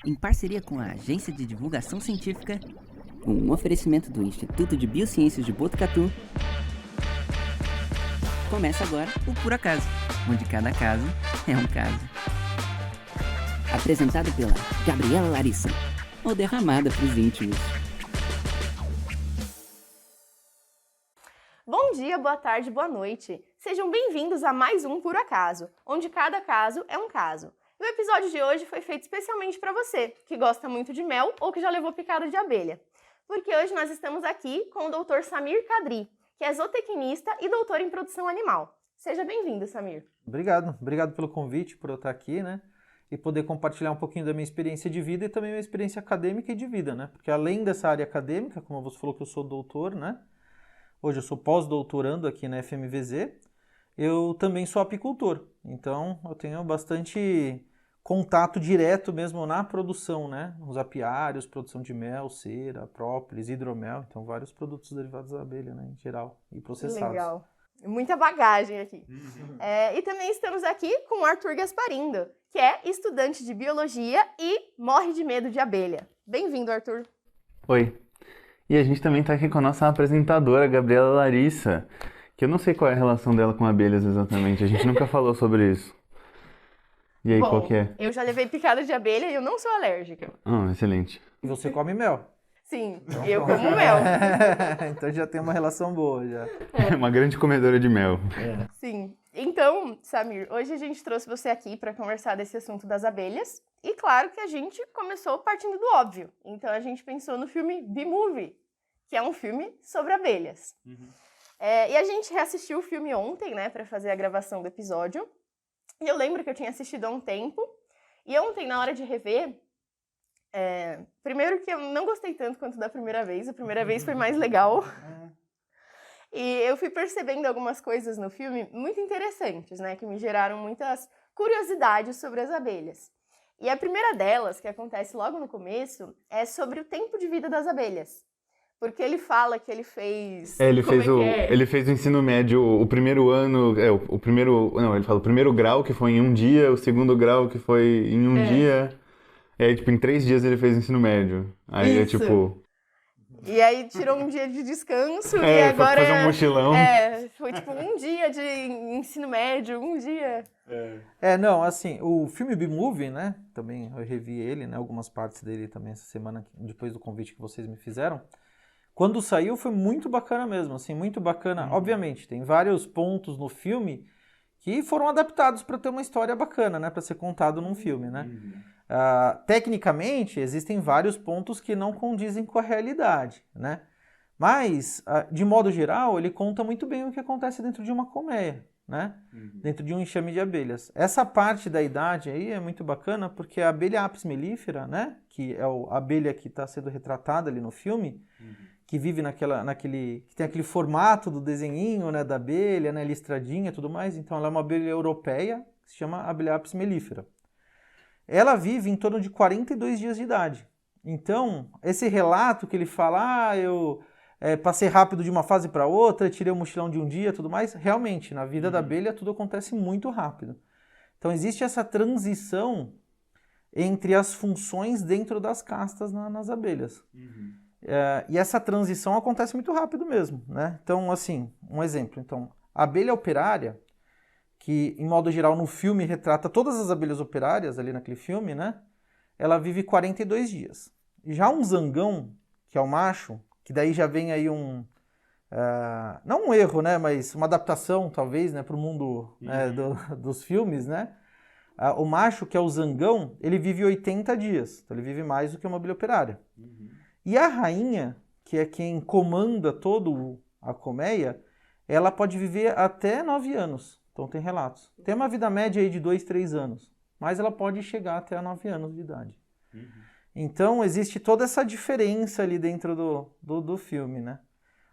em parceria com a Agência de Divulgação Científica, com um oferecimento do Instituto de Biociências de Botucatu. Começa agora o Por Acaso, onde cada caso é um caso. Apresentado pela Gabriela Larissa, ou derramada para os íntimos. Bom dia, boa tarde, boa noite. Sejam bem-vindos a mais um Por Acaso, onde cada caso é um caso. E o episódio de hoje foi feito especialmente para você, que gosta muito de mel ou que já levou picada de abelha. Porque hoje nós estamos aqui com o Dr. Samir Kadri, que é zootecnista e doutor em produção animal. Seja bem-vindo, Samir. Obrigado pelo convite, por eu estar aqui, né? E poder compartilhar um pouquinho da minha experiência de vida e também minha experiência acadêmica e de vida, né? Porque além dessa área acadêmica, como você falou que eu sou doutor, né? Hoje eu sou pós-doutorando aqui na FMVZ, eu também sou apicultor. Então eu tenho bastante contato direto mesmo na produção, né? Os apiários, produção de mel, cera, própolis, hidromel, então vários produtos derivados da abelha, né? Em geral, e processados. Legal. Muita bagagem aqui. E também estamos aqui com o Arthur Gasparindo, que é estudante de biologia e morre de medo de abelha. Bem-vindo, Arthur. Oi. E a gente também está aqui com a nossa apresentadora, Gabriela Larissa, que eu não sei qual é a relação dela com abelhas exatamente, a gente nunca falou sobre isso. E aí, Bom, qual que é? Eu já levei picada de abelha e eu não sou alérgica. Excelente. E você come mel. Sim, eu como mel. Então já tem uma relação boa, já. É uma grande comedora de mel. Sim. Então, Samir, hoje a gente trouxe você aqui para conversar desse assunto das abelhas. E claro que a gente começou partindo do óbvio. Então a gente pensou no filme B-Movie, que é um filme sobre abelhas. E a gente reassistiu o filme ontem, né, para fazer a gravação do episódio. E eu lembro que eu tinha assistido há um tempo. E ontem, na hora de rever, primeiro que eu não gostei tanto quanto da primeira vez. A primeira vez foi mais legal. E eu fui percebendo algumas coisas no filme muito interessantes, né? Que me geraram muitas curiosidades sobre as abelhas. E a primeira delas, que acontece logo no começo, é sobre o tempo de vida das abelhas. Porque ele fala que ele fez... Ele fez o ensino médio, o primeiro ano, ele fala o primeiro grau que foi em um dia, o segundo grau que foi em um dia. E aí, em 3 dias ele fez o ensino médio. Aí Isso. E aí tirou um dia de descanso e agora... foi fazer um mochilão. Foi um dia de ensino médio, um dia... O filme B-Movie, né, também eu revi ele, né, algumas partes dele também essa semana, depois do convite que vocês me fizeram. Quando saiu foi muito bacana mesmo, assim, muito bacana. Obviamente, tem vários pontos no filme que foram adaptados para ter uma história bacana, né, para ser contado num filme, né. Tecnicamente, existem vários pontos que não condizem com a realidade, né? Mas, de modo geral, ele conta muito bem o que acontece dentro de uma colmeia, né? Dentro de um enxame de abelhas. Essa parte da idade aí é muito bacana porque a abelha Apis mellifera, né? Que é a abelha que está sendo retratada ali no filme, que vive que tem aquele formato do desenhinho, né, da abelha, né, listradinha e tudo mais. Então, ela é uma abelha europeia que se chama abelha Apis mellifera. Ela vive em torno de 42 dias de idade. Então, esse relato que ele fala, eu passei rápido de uma fase para outra, tirei o mochilão de um dia e tudo mais, realmente, na vida da abelha tudo acontece muito rápido. Então, existe essa transição entre as funções dentro das castas nas abelhas. E essa transição acontece muito rápido mesmo, né? Então, assim, um exemplo. Então, a abelha operária, que, em modo geral, no filme retrata todas as abelhas operárias ali naquele filme, né? Ela vive 42 dias. Já um zangão, que é o macho, que daí já vem aí não um erro, né? Mas uma adaptação, talvez, né? Para o mundo dos filmes, né? O macho, que é o zangão, ele vive 80 dias. Então, ele vive mais do que uma abelha operária. E a rainha, que é quem comanda toda a colmeia, ela pode viver até 9 anos. Então tem relatos. Tem uma vida média aí de 2, 3 anos, mas ela pode chegar até 9 anos de idade. Então existe toda essa diferença ali dentro do filme, né?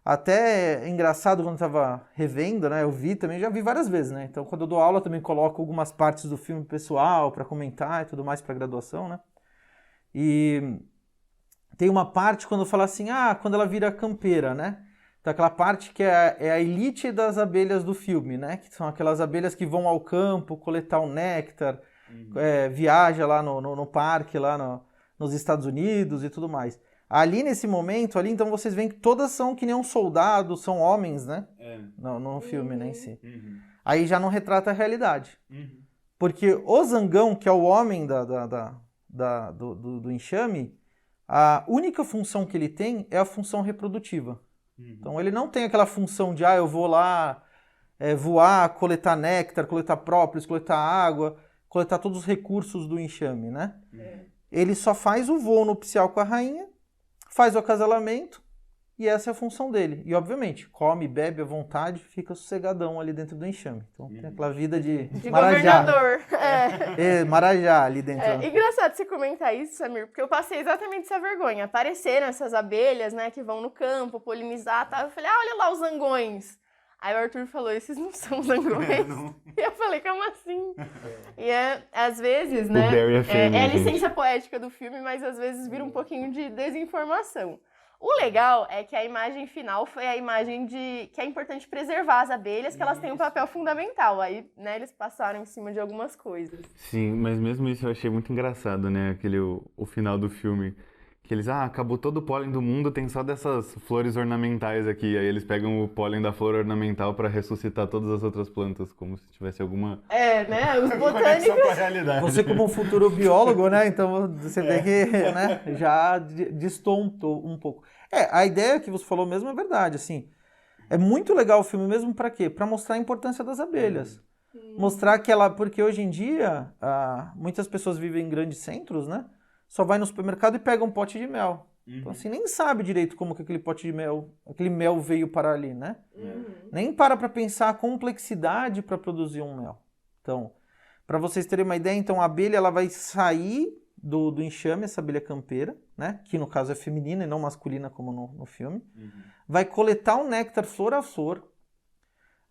Até é engraçado quando eu estava revendo, né? Eu já vi várias vezes, né? Então quando eu dou aula também coloco algumas partes do filme pessoal para comentar e tudo mais para graduação, né? E tem uma parte quando fala assim, quando ela vira campeira, né? Então, aquela parte que é a elite das abelhas do filme, né? Que são aquelas abelhas que vão ao campo coletar o néctar, viaja lá no parque, lá nos Estados Unidos e tudo mais. Ali nesse momento, ali então vocês veem que todas são que nem um soldado, são homens, né? No filme, né, em si. Aí já não retrata a realidade. Porque o Zangão, que é o homem do enxame, a única função que ele tem é a função reprodutiva. Então ele não tem aquela função de, eu vou lá voar, coletar néctar, coletar própolis, coletar água, coletar todos os recursos do enxame, né? Ele só faz o voo nupcial com a rainha, faz o acasalamento, e essa é a função dele. E, obviamente, come, bebe à vontade, fica sossegadão ali dentro do enxame. Então, tem aquela vida de marajá. Governador. Marajá ali dentro. Engraçado você comentar isso, Samir, porque eu passei exatamente essa vergonha. Apareceram essas abelhas, né, que vão no campo, polinizar e tal. Eu falei, olha lá os zangões. Aí o Arthur falou, esses não são zangões. E eu falei, como assim? E às vezes, né, é a licença poética do filme, mas às vezes vira um pouquinho de desinformação. O legal é que a imagem final foi a imagem de que é importante preservar as abelhas, que elas têm um papel fundamental. Aí, né, eles passaram em cima de algumas coisas. Sim, mas mesmo isso eu achei muito engraçado, né? O final do filme. Que eles, acabou todo o pólen do mundo, tem só dessas flores ornamentais aqui. Aí eles pegam o pólen da flor ornamental para ressuscitar todas as outras plantas, como se tivesse alguma... né, os botânicos... com a realidade. Você como um futuro biólogo, né, então você vê que, né, já distontou um pouco. A ideia que você falou mesmo é verdade, assim. É muito legal o filme mesmo para quê? Para mostrar a importância das abelhas. Mostrar que porque hoje em dia, muitas pessoas vivem em grandes centros, né? Só vai no supermercado e pega um pote de mel. Então, assim, nem sabe direito como que aquele pote de mel, aquele mel veio para ali, né? Nem para pensar a complexidade para produzir um mel. Então, para vocês terem uma ideia, então a abelha ela vai sair do enxame, essa abelha campeira, né? Que no caso é feminina e não masculina como no filme. Vai coletar o néctar flor a flor.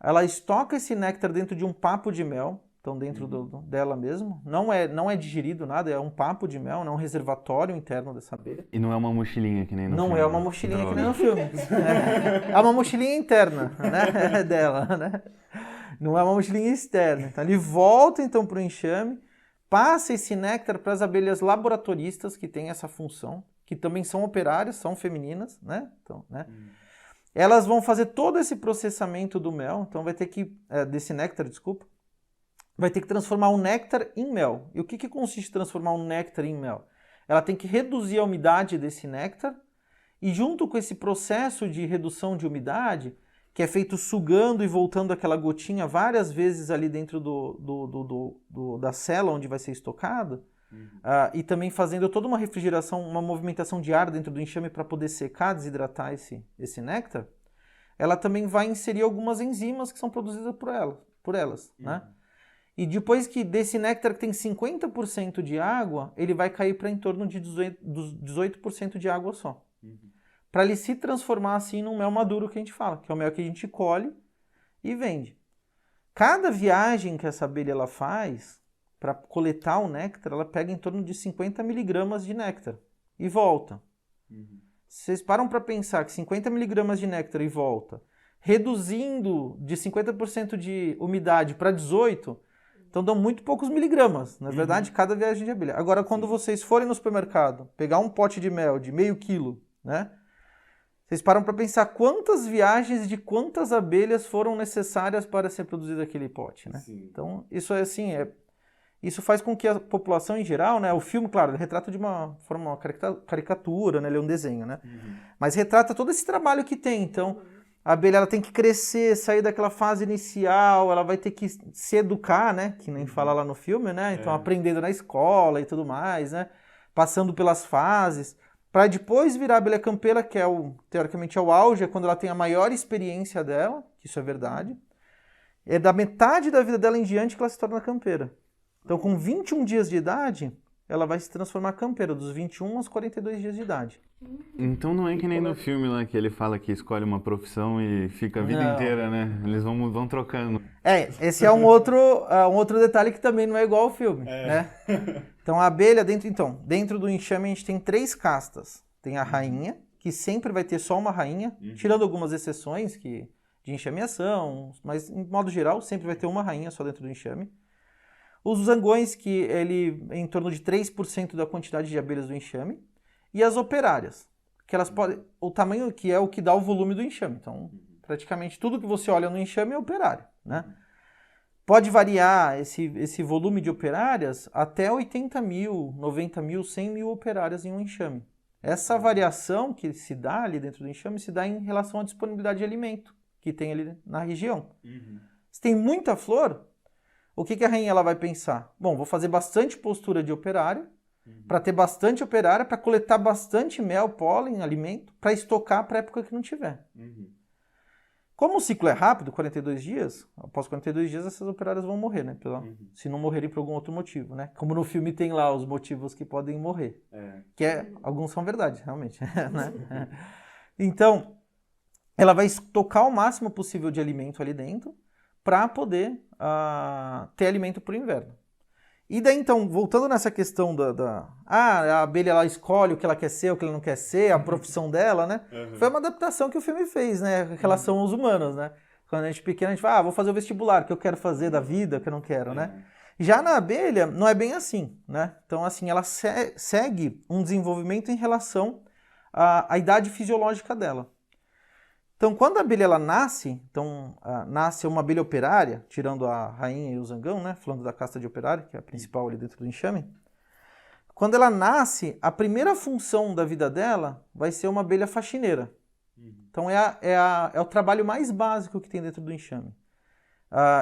Ela estoca esse néctar dentro de um papo de mel. Então, dentro dela mesmo. Não é digerido nada, é um papo de mel, não é um reservatório interno dessa abelha. E não é uma mochilinha que nem no filme. Não é uma mochilinha que nem no filme. É uma mochilinha interna, né, dela, né? Não é uma mochilinha externa. Então, ele volta, então, para o enxame, passa esse néctar para as abelhas laboratoristas, que têm essa função, que também são operárias, são femininas, né? Então, né? Elas vão fazer todo esse processamento do mel, então vai ter que, desse néctar, desculpa, vai ter que transformar o néctar em mel. E o que consiste transformar um néctar em mel? Ela tem que reduzir a umidade desse néctar e junto com esse processo de redução de umidade, que é feito sugando e voltando aquela gotinha várias vezes ali dentro da cela onde vai ser estocado, e também fazendo toda uma refrigeração, uma movimentação de ar dentro do enxame para poder secar, desidratar esse néctar, ela também vai inserir algumas enzimas que são produzidas por elas, né? E depois que desse néctar que tem 50% de água, ele vai cair para em torno de 18% de água só. Para ele se transformar assim num mel maduro que a gente fala, que é o mel que a gente colhe e vende. Cada viagem que essa abelha ela faz para coletar o néctar, ela pega em torno de 50 miligramas de néctar e volta. Vocês param para pensar que 50 miligramas de néctar e volta, reduzindo de 50% de umidade para 18%, então dão muito poucos miligramas, na verdade, cada viagem de abelha. Agora, quando vocês forem no supermercado, pegar um pote de mel de meio quilo, né? Vocês param para pensar quantas viagens de quantas abelhas foram necessárias para ser produzido aquele pote, né? Então, isso é assim, isso faz com que a população em geral, né? O filme, claro, ele retrata de uma forma, uma caricatura, né? Ele é um desenho, né? Mas retrata todo esse trabalho que tem, então... A abelha ela tem que crescer, sair daquela fase inicial, ela vai ter que se educar, né? Que nem fala lá no filme, né? Então, aprendendo na escola e tudo mais, né? Passando pelas fases, para depois virar abelha campeira, que teoricamente é o auge, é quando ela tem a maior experiência dela, que isso é verdade. É da metade da vida dela em diante que ela se torna campeira. Então, com 21 dias de idade, ela vai se transformar campeira, dos 21 aos 42 dias de idade. Então não é que nem no filme lá que ele fala que escolhe uma profissão e fica a vida inteira, né? Eles vão trocando. Esse é um outro detalhe que também não é igual ao filme, né? Então a abelha, dentro do enxame a gente tem 3 castas. Tem a rainha, que sempre vai ter só uma rainha, tirando algumas exceções de enxameação, mas em modo geral sempre vai ter uma rainha só dentro do enxame. Os zangões, que ele é em torno de 3% da quantidade de abelhas do enxame, e as operárias, que elas podem, o tamanho que é o que dá o volume do enxame. Então, praticamente tudo que você olha no enxame é operário, né? Pode variar esse volume de operárias até 80 mil, 90 mil, 100 mil operárias em um enxame. Essa variação que se dá ali dentro do enxame se dá em relação à disponibilidade de alimento que tem ali na região. Se tem muita flor, o que a rainha ela vai pensar? Bom, vou fazer bastante postura de operária, para ter bastante operária, para coletar bastante mel, pólen, alimento, para estocar para a época que não tiver. Como o ciclo é rápido, 42 dias, após 42 dias essas operárias vão morrer, né? Se não morrerem por algum outro motivo, né? Como no filme tem lá os motivos que podem morrer. Alguns são verdade, realmente. Né? Então, ela vai estocar o máximo possível de alimento ali dentro para poder ter alimento para o inverno. E daí, então, voltando nessa questão a abelha ela escolhe o que ela quer ser, o que ela não quer ser, a profissão dela, né? Foi uma adaptação que o filme fez, né? Em relação aos humanos, né? Quando a gente é pequeno, a gente fala, vou fazer o vestibular, o que eu quero fazer da vida, o que eu não quero, né? Já na abelha, não é bem assim, né? Então, assim, ela segue um desenvolvimento em relação à idade fisiológica dela. Então, quando a abelha ela nasce, nasce uma abelha operária, tirando a rainha e o zangão, né? Falando da casta de operário, que é a principal ali dentro do enxame. Quando ela nasce, a primeira função da vida dela vai ser uma abelha faxineira. Então, é o trabalho mais básico que tem dentro do enxame.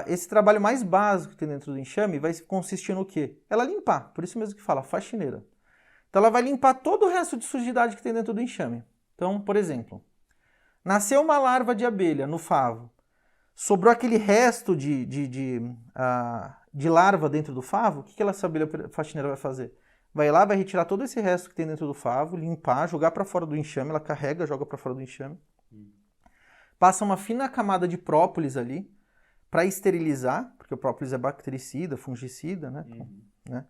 Esse trabalho mais básico que tem dentro do enxame vai consistir no quê? Ela limpar, por isso mesmo que fala faxineira. Então, ela vai limpar todo o resto de sujidade que tem dentro do enxame. Então, por exemplo, nasceu uma larva de abelha no favo. Sobrou aquele resto de larva dentro do favo. O que essa abelha faxineira vai fazer? Vai lá, vai retirar todo esse resto que tem dentro do favo, limpar, jogar para fora do enxame. Ela carrega, joga para fora do enxame. Passa uma fina camada de própolis ali para esterilizar, porque o própolis é bactericida, fungicida, né? Né?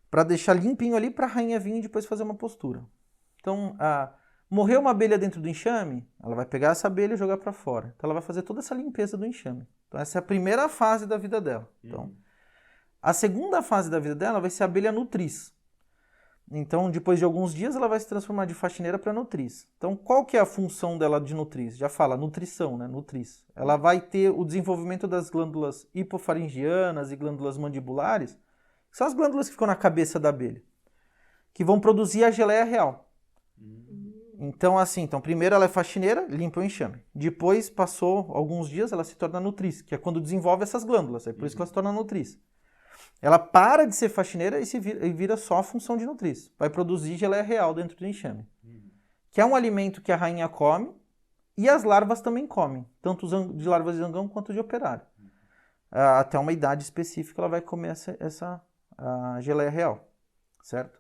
Para deixar limpinho ali para a rainha vir e depois fazer uma postura. Então, morreu uma abelha dentro do enxame, ela vai pegar essa abelha e jogar para fora. Então ela vai fazer toda essa limpeza do enxame. Então essa é a primeira fase da vida dela. Então, a segunda fase da vida dela vai ser a abelha nutriz. Então, depois de alguns dias, ela vai se transformar de faxineira para nutriz. Então, qual que é a função dela de nutriz? Já fala, nutrição, né? Nutriz. Ela vai ter o desenvolvimento das glândulas hipofaringianas e glândulas mandibulares, que são as glândulas que ficam na cabeça da abelha, que vão produzir a geleia real. Então, assim, primeiro ela é faxineira, limpa o enxame. Depois, passou alguns dias, ela se torna nutriz, que é quando desenvolve essas glândulas. É por isso que ela se torna nutriz. Ela para de ser faxineira e vira só a função de nutriz. Vai produzir geleia real dentro do enxame. Que é um alimento que a rainha come e as larvas também comem. Tanto de larvas de zangão quanto de operário. Até uma idade específica ela vai comer essa geleia real. Certo?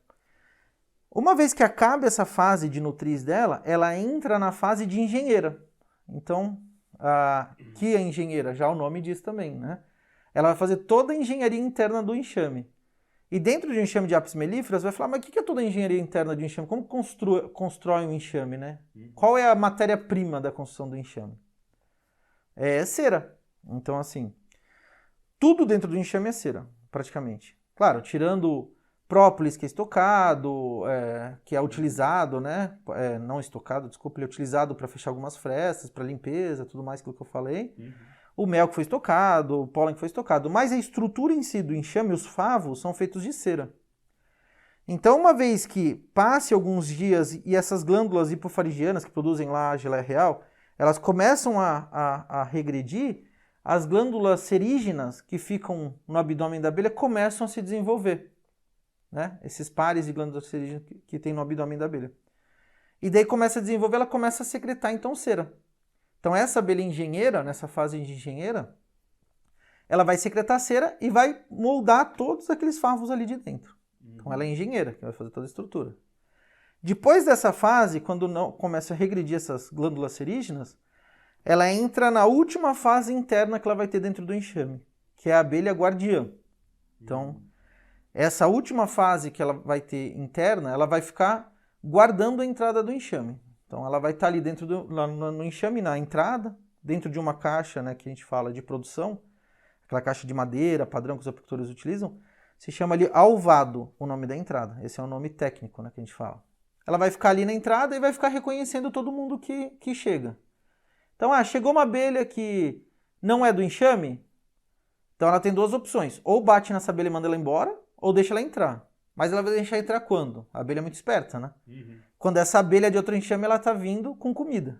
Uma vez que acaba essa fase de nutriz dela, ela entra na fase de engenheira. Então, que é engenheira? Já o nome diz também, né? Ela vai fazer toda a engenharia interna do enxame. E dentro de um enxame de apis mellifera, você vai falar, mas o que é toda a engenharia interna de um enxame? Como constrói um enxame, né? Qual é a matéria-prima da construção do enxame? É cera. Então, assim, tudo dentro do enxame é cera, praticamente. Claro, tirando própolis, que é estocado, que é utilizado, né? Não estocado, desculpa, ele é utilizado para fechar algumas frestas, para limpeza, tudo mais aquilo que eu falei. O mel que foi estocado, o pólen que foi estocado. Mas a estrutura em si do enxame, os favos, são feitos de cera. Então, uma vez que passe alguns dias e essas glândulas hipofaringianas que produzem lá a geleia real, elas começam a regredir, as glândulas serígenas que ficam no abdômen da abelha começam a se desenvolver. Né? Esses pares de glândulas serígenas que tem no abdômen da abelha. E daí começa a desenvolver, ela começa a secretar então cera. Então essa abelha engenheira, nessa fase de engenheira, ela vai secretar cera e vai moldar todos aqueles favos ali de dentro. Então ela é engenheira, que vai fazer toda a estrutura. Depois dessa fase, quando não começa a regredir essas glândulas serígenas, ela entra na última fase interna que ela vai ter dentro do enxame, que é a abelha guardiã. Então, essa última fase que ela vai ter interna, ela vai ficar guardando a entrada do enxame. Então ela vai estar ali dentro no enxame, na entrada, dentro de uma caixa, né, que a gente fala de produção. aquela caixa de madeira padrão que os apicultores utilizam, se chama ali alvado, o nome da entrada. Esse é o nome técnico, né, que a gente fala. Ela vai ficar ali na entrada e vai ficar reconhecendo todo mundo que chega. Então, chegou uma abelha que não é do enxame, então ela tem duas opções. Ou bate nessa abelha e manda ela embora, ou deixa ela entrar. Mas ela vai deixar entrar quando? A abelha é muito esperta, né? Quando essa abelha é de outro enxame, ela tá vindo com comida.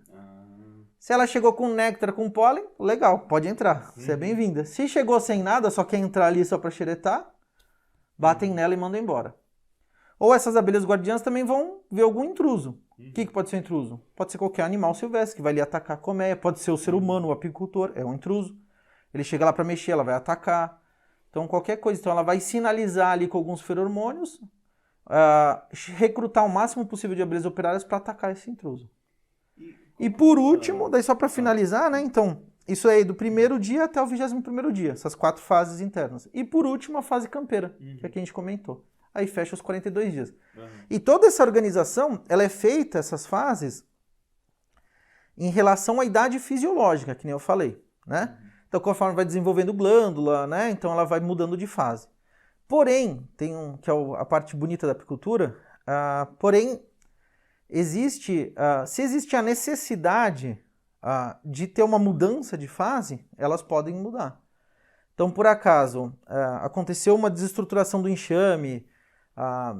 Se ela chegou com néctar, com pólen, legal, pode entrar. Você é bem-vinda. Se chegou sem nada, só quer entrar ali só para xeretar, batem nela e mandam embora. Ou essas abelhas guardiãs também vão ver algum intruso. O que pode ser um intruso? Pode ser qualquer animal silvestre que vai ali atacar a colmeia. Pode ser o ser humano, o apicultor, é um intruso. Ele chega lá para mexer, ela vai atacar. Então, qualquer coisa. Então, ela vai sinalizar ali com alguns feromônios, recrutar o máximo possível de abelhas operárias para atacar esse intruso. E por último, daí só para finalizar, né? Então, isso aí do primeiro dia até o 21º dia, essas 4 fases internas. E por último, a fase campeira, que é que a gente comentou. Aí fecha os 42 dias. E toda essa organização, ela é feita, essas fases, em relação à idade fisiológica, que nem eu falei, né? Então, conforme vai desenvolvendo glândula, né? Então, ela vai mudando de fase. Porém, que é a parte bonita da apicultura, porém, se existe a necessidade de ter uma mudança de fase, elas podem mudar. Então, por acaso, aconteceu uma desestruturação do enxame,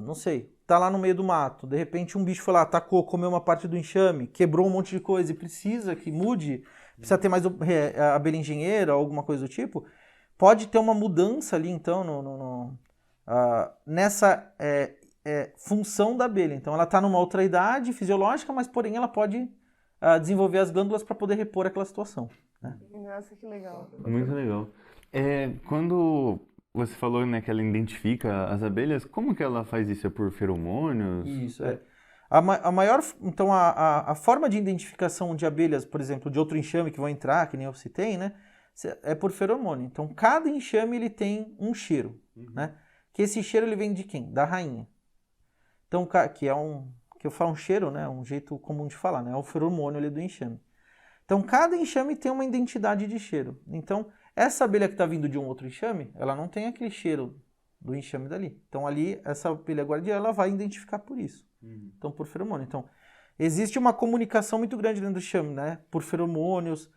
não sei, tá lá no meio do mato, de repente um bicho foi lá, atacou, comeu uma parte do enxame, quebrou um monte de coisa e precisa que mude, precisa ter mais abelha engenheira ou alguma coisa do tipo, pode ter uma mudança ali, então, nessa função da abelha. Então, ela está numa outra idade fisiológica, mas, porém, ela pode desenvolver as glândulas para poder repor aquela situação. Né? Nossa, que legal. Muito legal. Quando você falou, né, que ela identifica as abelhas, como que ela faz isso? É por feromônios? Isso, Então, a forma de identificação de abelhas, por exemplo, de outro enxame que vão entrar, que nem eu citei, né, é por feromônio. Então, cada enxame ele tem um cheiro, né? Que esse cheiro ele vem de quem? Da rainha. Então, que eu falo um cheiro, né, um jeito comum de falar, né, é o feromônio ali do enxame. Então, cada enxame tem uma identidade de cheiro. Então, essa abelha que está vindo de um outro enxame, ela não tem aquele cheiro do enxame dali. Então, ali, essa abelha guardiã, ela vai identificar por isso. Então, por feromônio. Então, existe uma comunicação muito grande dentro do enxame, né? Por feromônios,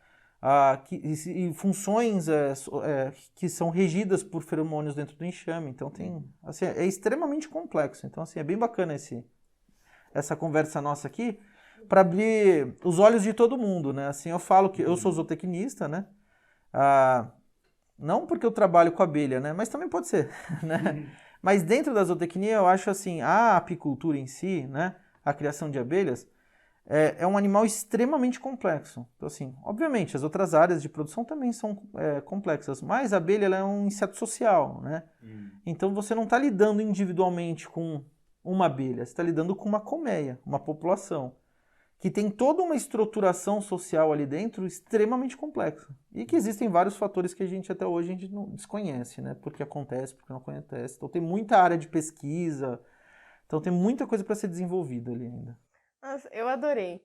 e funções que são regidas por feromônios dentro do enxame. Então, assim, é extremamente complexo. Então, assim, é bem bacana essa conversa nossa aqui, para abrir os olhos de todo mundo, né? Assim, eu falo que eu sou zootecnista, né? Não porque eu trabalho com abelha, né? Mas também pode ser, né? Mas dentro da zootecnia, eu acho assim, a apicultura em si, né? A criação de abelhas, é um animal extremamente complexo. Então, assim, obviamente, as outras áreas de produção também são complexas, mas a abelha ela é um inseto social, né? Então, você não está lidando individualmente com uma abelha, você está lidando com uma colmeia, uma população, que tem toda uma estruturação social ali dentro extremamente complexa. E que existem vários fatores que até hoje a gente não desconhece, né? Porque acontece, porque não acontece. Então tem muita área de pesquisa, então tem muita coisa para ser desenvolvida ali ainda. Nossa, eu adorei.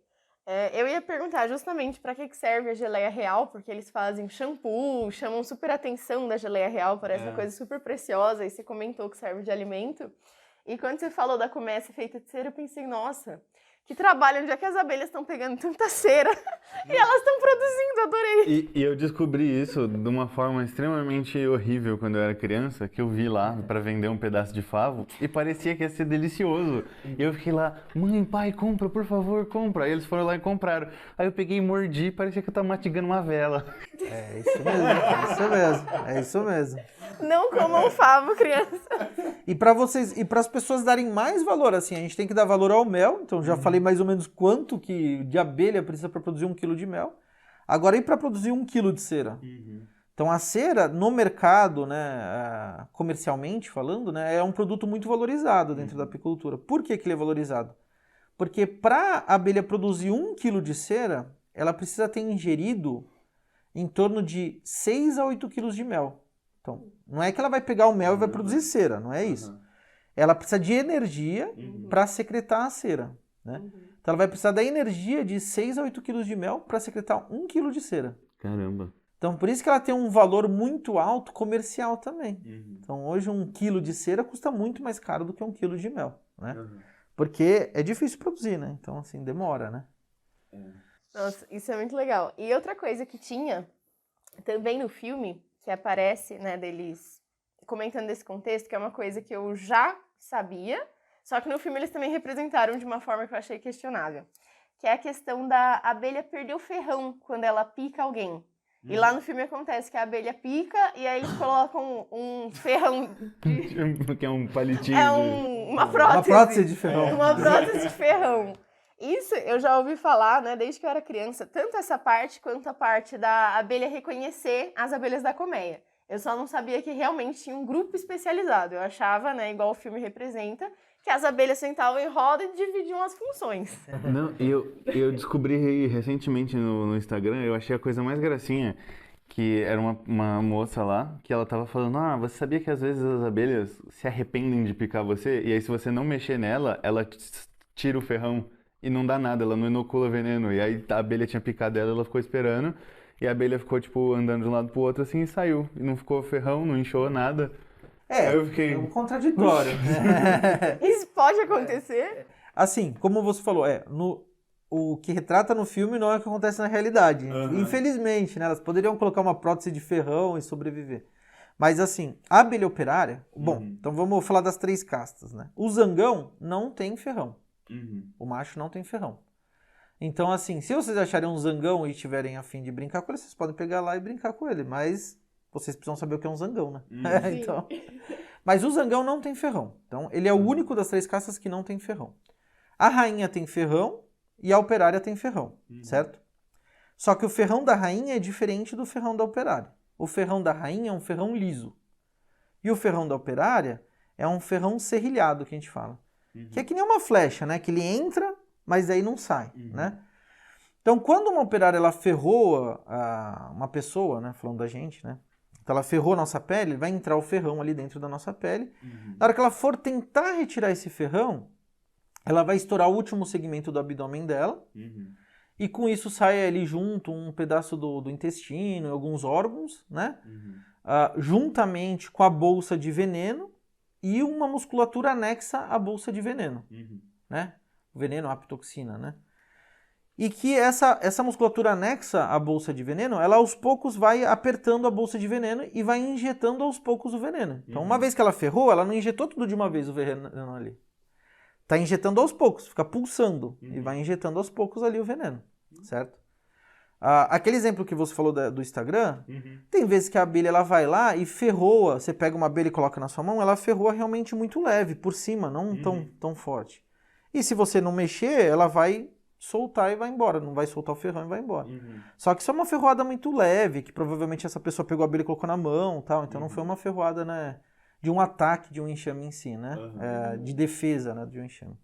Eu ia perguntar justamente para que serve a geleia real, porque eles fazem shampoo, chamam super atenção da geleia real, parece uma coisa super preciosa, e você comentou que serve de alimento. E quando você falou da colmeia feita de cera, eu pensei, nossa, que trabalho, onde é que as abelhas estão pegando tanta cera e elas estão produzindo, adorei. E eu descobri isso de uma forma extremamente horrível quando eu era criança, que eu vi lá para vender um pedaço de favo e parecia que ia ser delicioso. E eu fiquei lá, mãe, pai, compra, por favor, compra. Aí eles foram lá e compraram. Aí eu peguei e mordi, parecia que eu tava mastigando uma vela. É isso mesmo, é isso mesmo. Não comam favo, criança. E para vocês, e para as pessoas darem mais valor, assim, a gente tem que dar valor ao mel. Então já falei mais ou menos quanto que de abelha precisa para produzir 1 quilo de mel. Agora, e para produzir 1 quilo de cera? Então a cera no mercado, né, comercialmente falando, né, é um produto muito valorizado dentro da apicultura. Por que ele é valorizado? Porque para a abelha produzir 1 quilo de cera, ela precisa ter ingerido em torno de 6 a 8 quilos de mel. Então, não é que ela vai pegar o mel e vai produzir cera, não é isso. Ela precisa de energia para secretar a cera, né? Então, ela vai precisar da energia de 6 a 8 quilos de mel para secretar 1 quilo de cera. Caramba. Então, por isso que ela tem um valor muito alto comercial também. Então, hoje 1 quilo de cera custa muito mais caro do que 1 quilo de mel, né? Porque é difícil produzir, né? Então, assim, demora, né? Nossa, isso é muito legal. E outra coisa que tinha também no filme, que aparece, né, deles comentando desse contexto, que é uma coisa que eu já sabia, só que no filme eles também representaram de uma forma que eu achei questionável, que é a questão da abelha perder o ferrão quando ela pica alguém. E lá no filme acontece que a abelha pica e aí eles colocam um ferrão Que é um palitinho uma prótese. Uma prótese de ferrão. Uma prótese de ferrão. Isso eu já ouvi falar, né, desde que eu era criança, tanto essa parte quanto a parte da abelha reconhecer as abelhas da colmeia. Eu só não sabia que realmente tinha um grupo especializado. Eu achava, né, igual o filme representa, que as abelhas sentavam em roda e dividiam as funções. Não, eu descobri recentemente no Instagram, eu achei a coisa mais gracinha, que era uma moça lá, que ela tava falando, você sabia que às vezes as abelhas se arrependem de picar você? E aí se você não mexer nela, ela tira o ferrão e não dá nada, ela não inocula veneno. E aí a abelha tinha picado ela ficou esperando, e a abelha ficou, tipo, andando de um lado pro outro assim e saiu. E não ficou ferrão, não inchou nada. Aí eu fiquei... é um contraditório. Isso pode acontecer? Assim, como você falou, o que retrata no filme não é o que acontece na realidade. Infelizmente, né? Elas poderiam colocar uma prótese de ferrão e sobreviver. Mas assim, a abelha operária... Bom, então vamos falar das 3 castas, né? O zangão não tem ferrão. O macho não tem ferrão. Então, assim, se vocês acharem um zangão e tiverem a fim de brincar com ele, vocês podem pegar lá e brincar com ele. Mas vocês precisam saber o que é um zangão, né? Então, mas o zangão não tem ferrão. Então, ele é o único das 3 castas que não tem ferrão. A rainha tem ferrão e a operária tem ferrão, certo? Só que o ferrão da rainha é diferente do ferrão da operária. O ferrão da rainha é um ferrão liso. E o ferrão da operária é um ferrão serrilhado, que a gente fala. Que é que nem uma flecha, né? Que ele entra, mas aí não sai, né? Então, quando uma operária ela ferrou uma pessoa, né? Falando da gente, né? Então, ela ferrou a nossa pele, vai entrar o ferrão ali dentro da nossa pele. Na hora que ela for tentar retirar esse ferrão, ela vai estourar o último segmento do abdômen dela. E com isso sai ali junto um pedaço do intestino, alguns órgãos, né? Juntamente com a bolsa de veneno e uma musculatura anexa à bolsa de veneno, né? O veneno, a apitoxina, né? E que essa musculatura anexa à bolsa de veneno, ela aos poucos vai apertando a bolsa de veneno e vai injetando aos poucos o veneno. Então, uma vez que ela ferrou, ela não injetou tudo de uma vez o veneno ali. Tá injetando aos poucos, fica pulsando e vai injetando aos poucos ali o veneno, certo? Aquele exemplo que você falou do Instagram, tem vezes que a abelha ela vai lá e ferroa, você pega uma abelha e coloca na sua mão, ela ferroa realmente muito leve, por cima, não tão forte. E se você não mexer, ela vai soltar e vai embora, não vai soltar o ferrão e vai embora. Só que isso é uma ferroada muito leve, que provavelmente essa pessoa pegou a abelha e colocou na mão, tal, então não foi uma ferroada, né, de um ataque de um enxame em si, né, de defesa, né, de um enxame.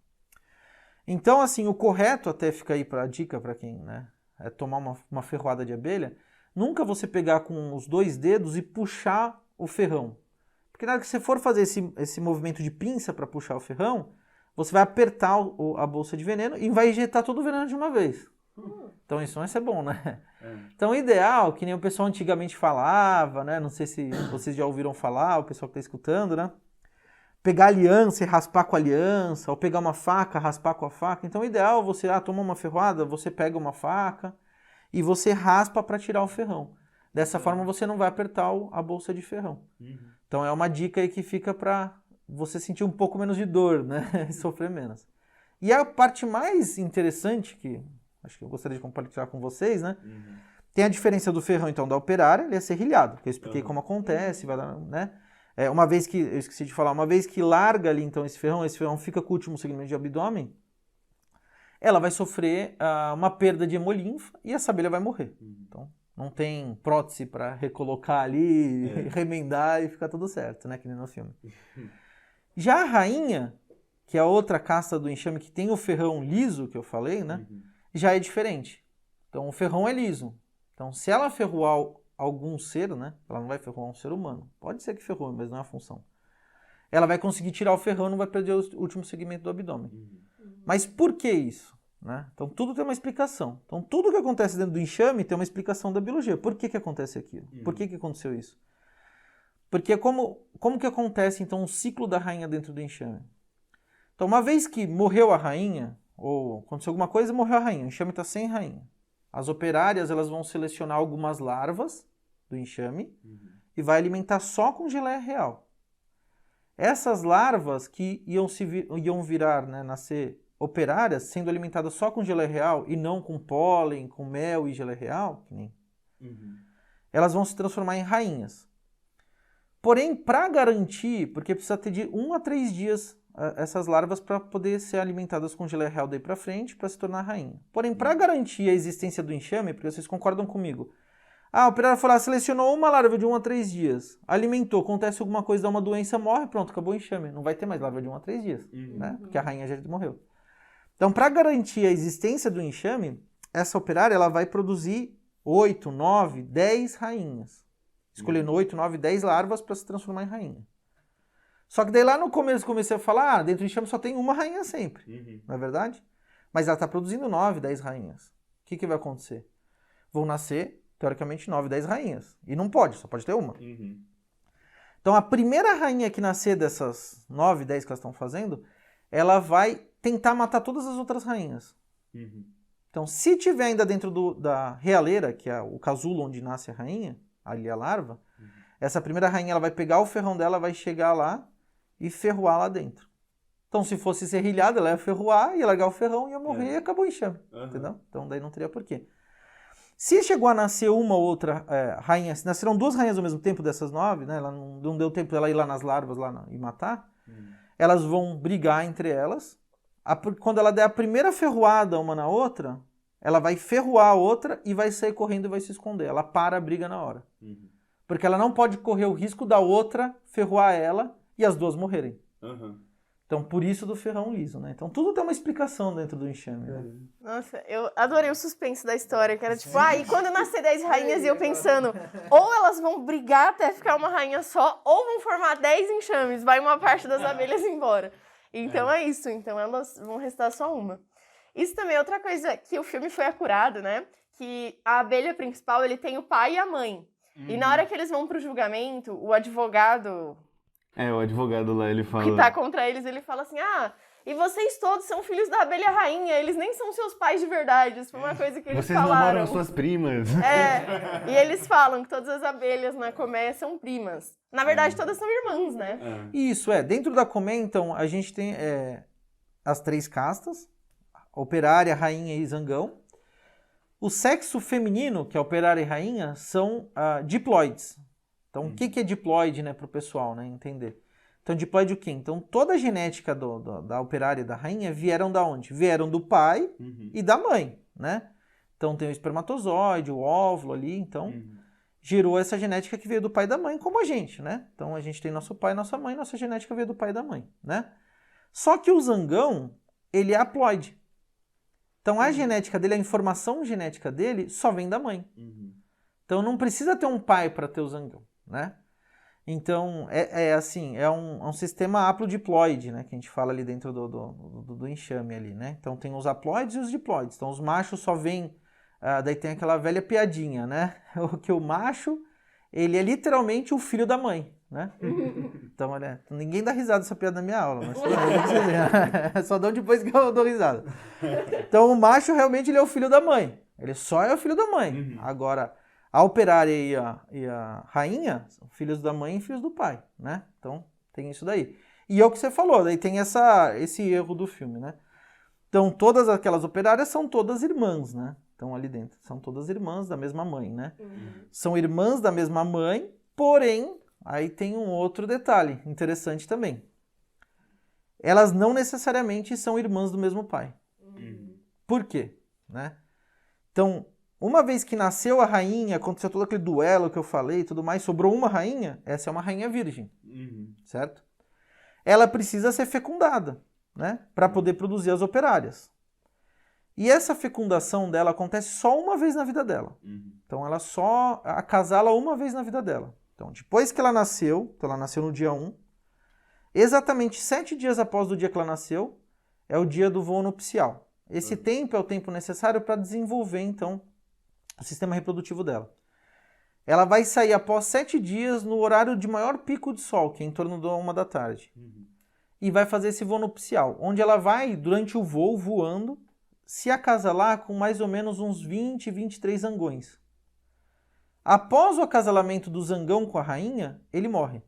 Então, assim, o correto até fica aí para dica para quem, né, é tomar uma ferroada de abelha, nunca você pegar com os 2 dedos e puxar o ferrão. Porque na hora que você for fazer esse movimento de pinça para puxar o ferrão, você vai apertar a bolsa de veneno e vai injetar todo o veneno de uma vez. Então isso não vai ser bom, né? Então o ideal, que nem o pessoal antigamente falava, né? Não sei se vocês já ouviram falar, o pessoal que está escutando, né? Pegar aliança e raspar com a aliança, ou pegar uma faca, raspar com a faca. Então o ideal é você, toma uma ferroada, você pega uma faca e você raspa para tirar o ferrão. Dessa forma você não vai apertar a bolsa de ferrão. Então é uma dica aí que fica para você sentir um pouco menos de dor, né? E sofrer menos. E a parte mais interessante, que acho que eu gostaria de compartilhar com vocês, né? Tem a diferença do ferrão, então, da operária, ele é serrilhado, que eu expliquei como acontece, vai dar, né? Uma vez que, eu esqueci de falar, uma vez que larga ali, então, esse ferrão fica com o último segmento de abdômen, ela vai sofrer uma perda de hemolinfa e essa abelha vai morrer. Então, não tem prótese para recolocar ali, remendar e ficar tudo certo, né? Que nem no filme. Já a rainha, que é a outra casta do enxame que tem o ferrão liso, que eu falei, né? Já é diferente. Então, o ferrão é liso. Então, se ela ferroar algum ser, né? Ela não vai ferroar um ser humano. Pode ser que ferroe, mas não é a função. Ela vai conseguir tirar o ferrão e não vai perder o último segmento do abdômen. Mas por que isso? né? Então tudo tem uma explicação. Então tudo que acontece dentro do enxame tem uma explicação da biologia. Por que acontece aquilo? Por que aconteceu isso? Porque como que acontece então o ciclo da rainha dentro do enxame? Então uma vez que morreu a rainha, ou aconteceu alguma coisa e morreu a rainha, o enxame está sem rainha. As operárias elas vão selecionar algumas larvas do enxame e vai alimentar só com geleia real. Essas larvas que iam virar, né, nascer operárias, sendo alimentadas só com geleia real e não com pólen, com mel e geleia real, que nem, elas vão se transformar em rainhas. Porém, para garantir, porque precisa ter de 1 a 3 dias essas larvas para poder ser alimentadas com geleia real daí para frente para se tornar rainha. Porém, para garantir a existência do enxame, porque vocês concordam comigo, a operária foi lá, selecionou uma larva de 1 a 3 dias, alimentou, acontece alguma coisa, dá uma doença, morre, pronto, acabou o enxame. Não vai ter mais larva de 1 a 3 dias, né? Porque a rainha já morreu. Então, para garantir a existência do enxame, essa operária ela vai produzir 8, 9, 10 rainhas. Escolhendo 8, 9, 10 larvas para se transformar em rainha. Só que daí lá no começo comecei a falar, dentro do enxame só tem uma rainha sempre, não é verdade? Mas ela está produzindo 9, 10 rainhas. O que vai acontecer? Vão nascer, teoricamente, 9, 10 rainhas. E não pode, só pode ter uma. Então a primeira rainha que nascer dessas 9, 10 que elas estão fazendo, ela vai tentar matar todas as outras rainhas. Então se tiver ainda dentro da realeira, que é o casulo onde nasce a rainha, ali a larva, essa primeira rainha ela vai pegar o ferrão dela, vai chegar lá e ferroar lá dentro. Então se fosse serrilhada, ela ia ferroar, ia largar o ferrão, ia morrer e acabou o enxame. Entendeu? Então daí não teria porquê. Se chegou a nascer uma ou outra rainha, se nasceram 2 rainhas ao mesmo tempo dessas 9, né, ela não deu tempo dela ir lá nas larvas e matar, elas vão brigar entre elas. Quando ela der a primeira ferroada uma na outra, ela vai ferroar a outra e vai sair correndo e vai se esconder. Ela para a briga na hora. Porque ela não pode correr o risco da outra ferroar ela e as duas morrerem. Então, por isso do ferrão liso, né? Então, tudo tem uma explicação dentro do enxame. Né? Nossa, eu adorei o suspense da história, que era tipo, e quando nascer 10 rainhas, e eu pensando, ou elas vão brigar até ficar uma rainha só, ou vão formar 10 enxames, vai uma parte das abelhas embora. Então é isso, então elas vão restar só uma. Isso também é outra coisa que o filme foi acurado, né? Que a abelha principal, ele tem o pai e a mãe. E na hora que eles vão pro julgamento, o advogado... o advogado lá, ele fala... que tá contra eles, ele fala assim, e vocês todos são filhos da abelha rainha, eles nem são seus pais de verdade. Isso foi uma coisa que eles falaram. Vocês namoram suas primas. E eles falam que todas as abelhas na colmeia são primas. Na verdade, todas são irmãs, né? Isso, dentro da colmeia, então, a gente tem as 3 castas, operária, rainha e zangão. O sexo feminino, que é operária e rainha, são diploides. Então, o que é diploide, né, para o pessoal, né, entender? Então, diploide o quê? Então, toda a genética da operária e da rainha vieram da onde? Vieram do pai e da mãe, né? Então, tem o espermatozoide, o óvulo ali, então, gerou essa genética que veio do pai e da mãe, como a gente, né? Então, a gente tem nosso pai e nossa mãe, nossa genética veio do pai e da mãe, né? Só que o zangão, ele é haploide. Então, a genética dele, a informação genética dele, só vem da mãe. Então, não precisa ter um pai para ter o zangão, né? Então, assim, é um sistema haplodiploide, né? Que a gente fala ali dentro do enxame ali, né? Então, tem os haploides e os diploides. Então, os machos só vêm... daí tem aquela velha piadinha, né? Que o macho, ele é literalmente o filho da mãe, né? Então, olha, ninguém dá risada dessa piada na minha aula, mas só dão depois que eu dou risada. Então, o macho, realmente, ele é o filho da mãe. Ele só é o filho da mãe. Agora... A operária e a rainha são filhos da mãe e filhos do pai, né? Então, tem isso daí. E é o que você falou, daí tem esse erro do filme, né? Então, todas aquelas operárias são todas irmãs, né? Estão ali dentro. São todas irmãs da mesma mãe, né? São irmãs da mesma mãe, porém, aí tem um outro detalhe interessante também. Elas não necessariamente são irmãs do mesmo pai. Por quê? Né? Então... Uma vez que nasceu a rainha, aconteceu todo aquele duelo que eu falei e tudo mais, sobrou uma rainha, essa é uma rainha virgem, certo? Ela precisa ser fecundada, né? Para poder produzir as operárias. E essa fecundação dela acontece só uma vez na vida dela. Então ela só acasala uma vez na vida dela. Então depois que ela nasceu, então ela nasceu no dia 1, exatamente 7 dias após o dia que ela nasceu, é o dia do voo nupcial. Esse tempo é o tempo necessário para desenvolver, então, o sistema reprodutivo dela. Ela vai sair após 7 dias no horário de maior pico de sol, que é em torno da 1 da tarde. E vai fazer esse voo nupcial, onde ela vai, durante o voo, voando, se acasalar com mais ou menos uns 20, 23 zangões. Após o acasalamento do zangão com a rainha, ele morre.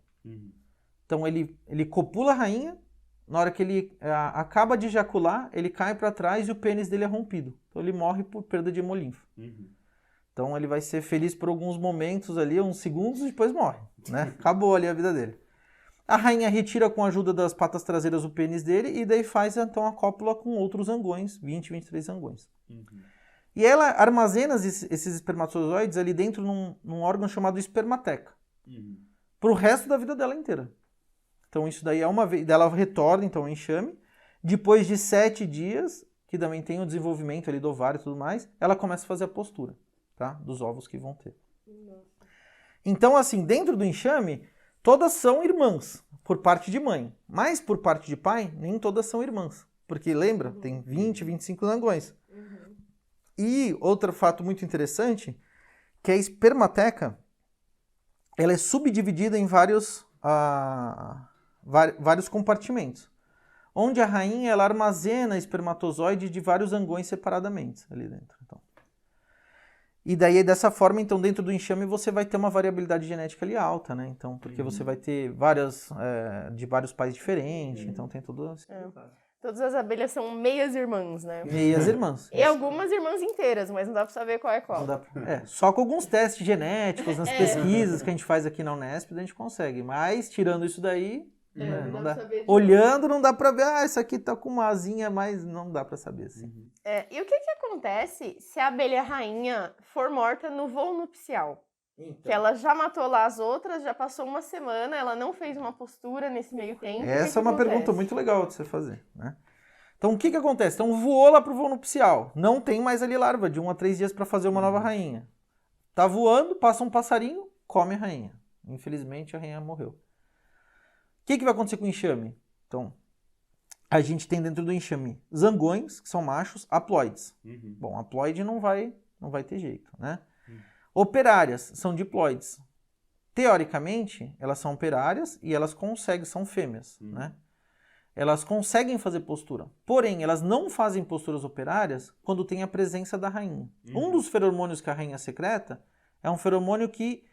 Então ele copula a rainha, na hora que ele acaba de ejacular, ele cai para trás e o pênis dele é rompido. Então ele morre por perda de hemolinfa. Então ele vai ser feliz por alguns momentos ali, uns segundos, e depois morre, né? Acabou ali a vida dele. A rainha retira com a ajuda das patas traseiras o pênis dele e daí faz então a cópula com outros zangões, 20, 23 zangões. E ela armazena esses espermatozoides ali dentro num órgão chamado espermateca. Pro resto da vida dela inteira. Então isso daí é uma vez, ela retorna então ao enxame, depois de 7 dias, que também tem o desenvolvimento ali do ovário e tudo mais, ela começa a fazer a postura, tá? Dos ovos que vão ter. Então assim, dentro do enxame, todas são irmãs, por parte de mãe. Mas por parte de pai, nem todas são irmãs. Porque lembra, tem 20, 25 zangões. E outro fato muito interessante, que a espermateca, ela é subdividida em vários compartimentos. Onde a rainha ela armazena espermatozoide de vários zangões separadamente ali dentro. Então. E daí, dessa forma, então, dentro do enxame você vai ter uma variabilidade genética ali alta, né? Então, porque você vai ter de vários pais diferentes, então tem tudo assim. Todas as abelhas são meias irmãs, né? Meias irmãs. E algumas irmãs inteiras, mas não dá pra saber qual é qual. Só com alguns testes genéticos, nas pesquisas que a gente faz aqui na Unesp, a gente consegue. Mas, tirando isso daí, não dá. Olhando, não dá pra ver, isso aqui tá com uma asinha, mas não dá pra saber, assim. E o que acontece se a abelha rainha for morta no voo nupcial? Então. Que ela já matou lá as outras, já passou uma semana, ela não fez uma postura nesse meio tempo. Essa é uma pergunta muito legal de você fazer, né? Então, o que acontece? Então, voou lá pro voo nupcial. Não tem mais ali larva, de 1 a 3 dias para fazer uma nova rainha. Tá voando, passa um passarinho, come a rainha. Infelizmente, a rainha morreu. O que vai acontecer com o enxame? Então, a gente tem dentro do enxame zangões, que são machos, haploides. Bom, haploide não vai ter jeito, né? Operárias são diploides. Teoricamente, elas são operárias e elas são fêmeas, né? Elas conseguem fazer postura. Porém, elas não fazem posturas operárias quando tem a presença da rainha. Um dos feromônios que a rainha secreta é um feromônio que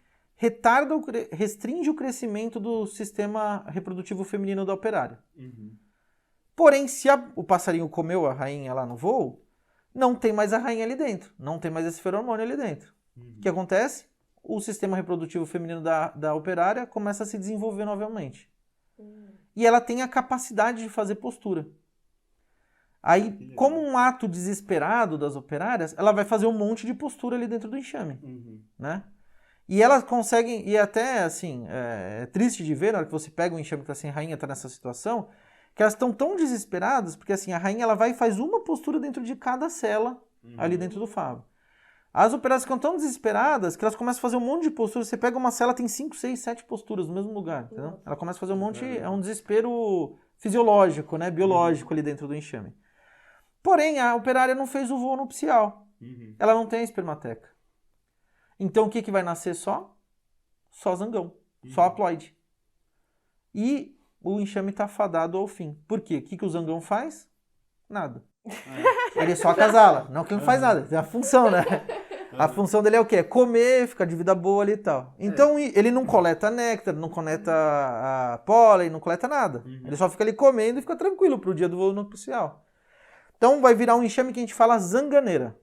restringe o crescimento do sistema reprodutivo feminino da operária. Porém, se o passarinho comeu a rainha lá no voo, não tem mais a rainha ali dentro. Não tem mais esse feromônio ali dentro. O que acontece? O sistema reprodutivo feminino da operária começa a se desenvolver novamente. E ela tem a capacidade de fazer postura. Aí, como um ato desesperado das operárias, ela vai fazer um monte de postura ali dentro do enxame. Né? E elas conseguem, e até assim, é triste de ver, na hora que você pega um enxame que está sem rainha, está nessa situação, que elas estão tão desesperadas, porque assim, a rainha ela vai e faz uma postura dentro de cada cela ali dentro do favo. As operárias ficam tão desesperadas que elas começam a fazer um monte de posturas. Você pega uma cela, tem 5, 6, 7 posturas no mesmo lugar. Entendeu? Ela começa a fazer um monte... É um desespero fisiológico, né? Biológico ali dentro do enxame. Porém, a operária não fez o voo nupcial. Ela não tem a espermateca. Então, o que vai nascer só? Só zangão. Só haploide. E o enxame está fadado ao fim. Por quê? O que o zangão faz? Nada. Ele só acasala. Não que ele não faz nada. Tem a função, né? A função dele é o quê? É comer, ficar de vida boa ali e tal. Então, ele não coleta néctar, não coleta pólen, não coleta nada. Ele só fica ali comendo e fica tranquilo pro dia do voo nupcial. Então, vai virar um enxame que a gente fala zanganeira.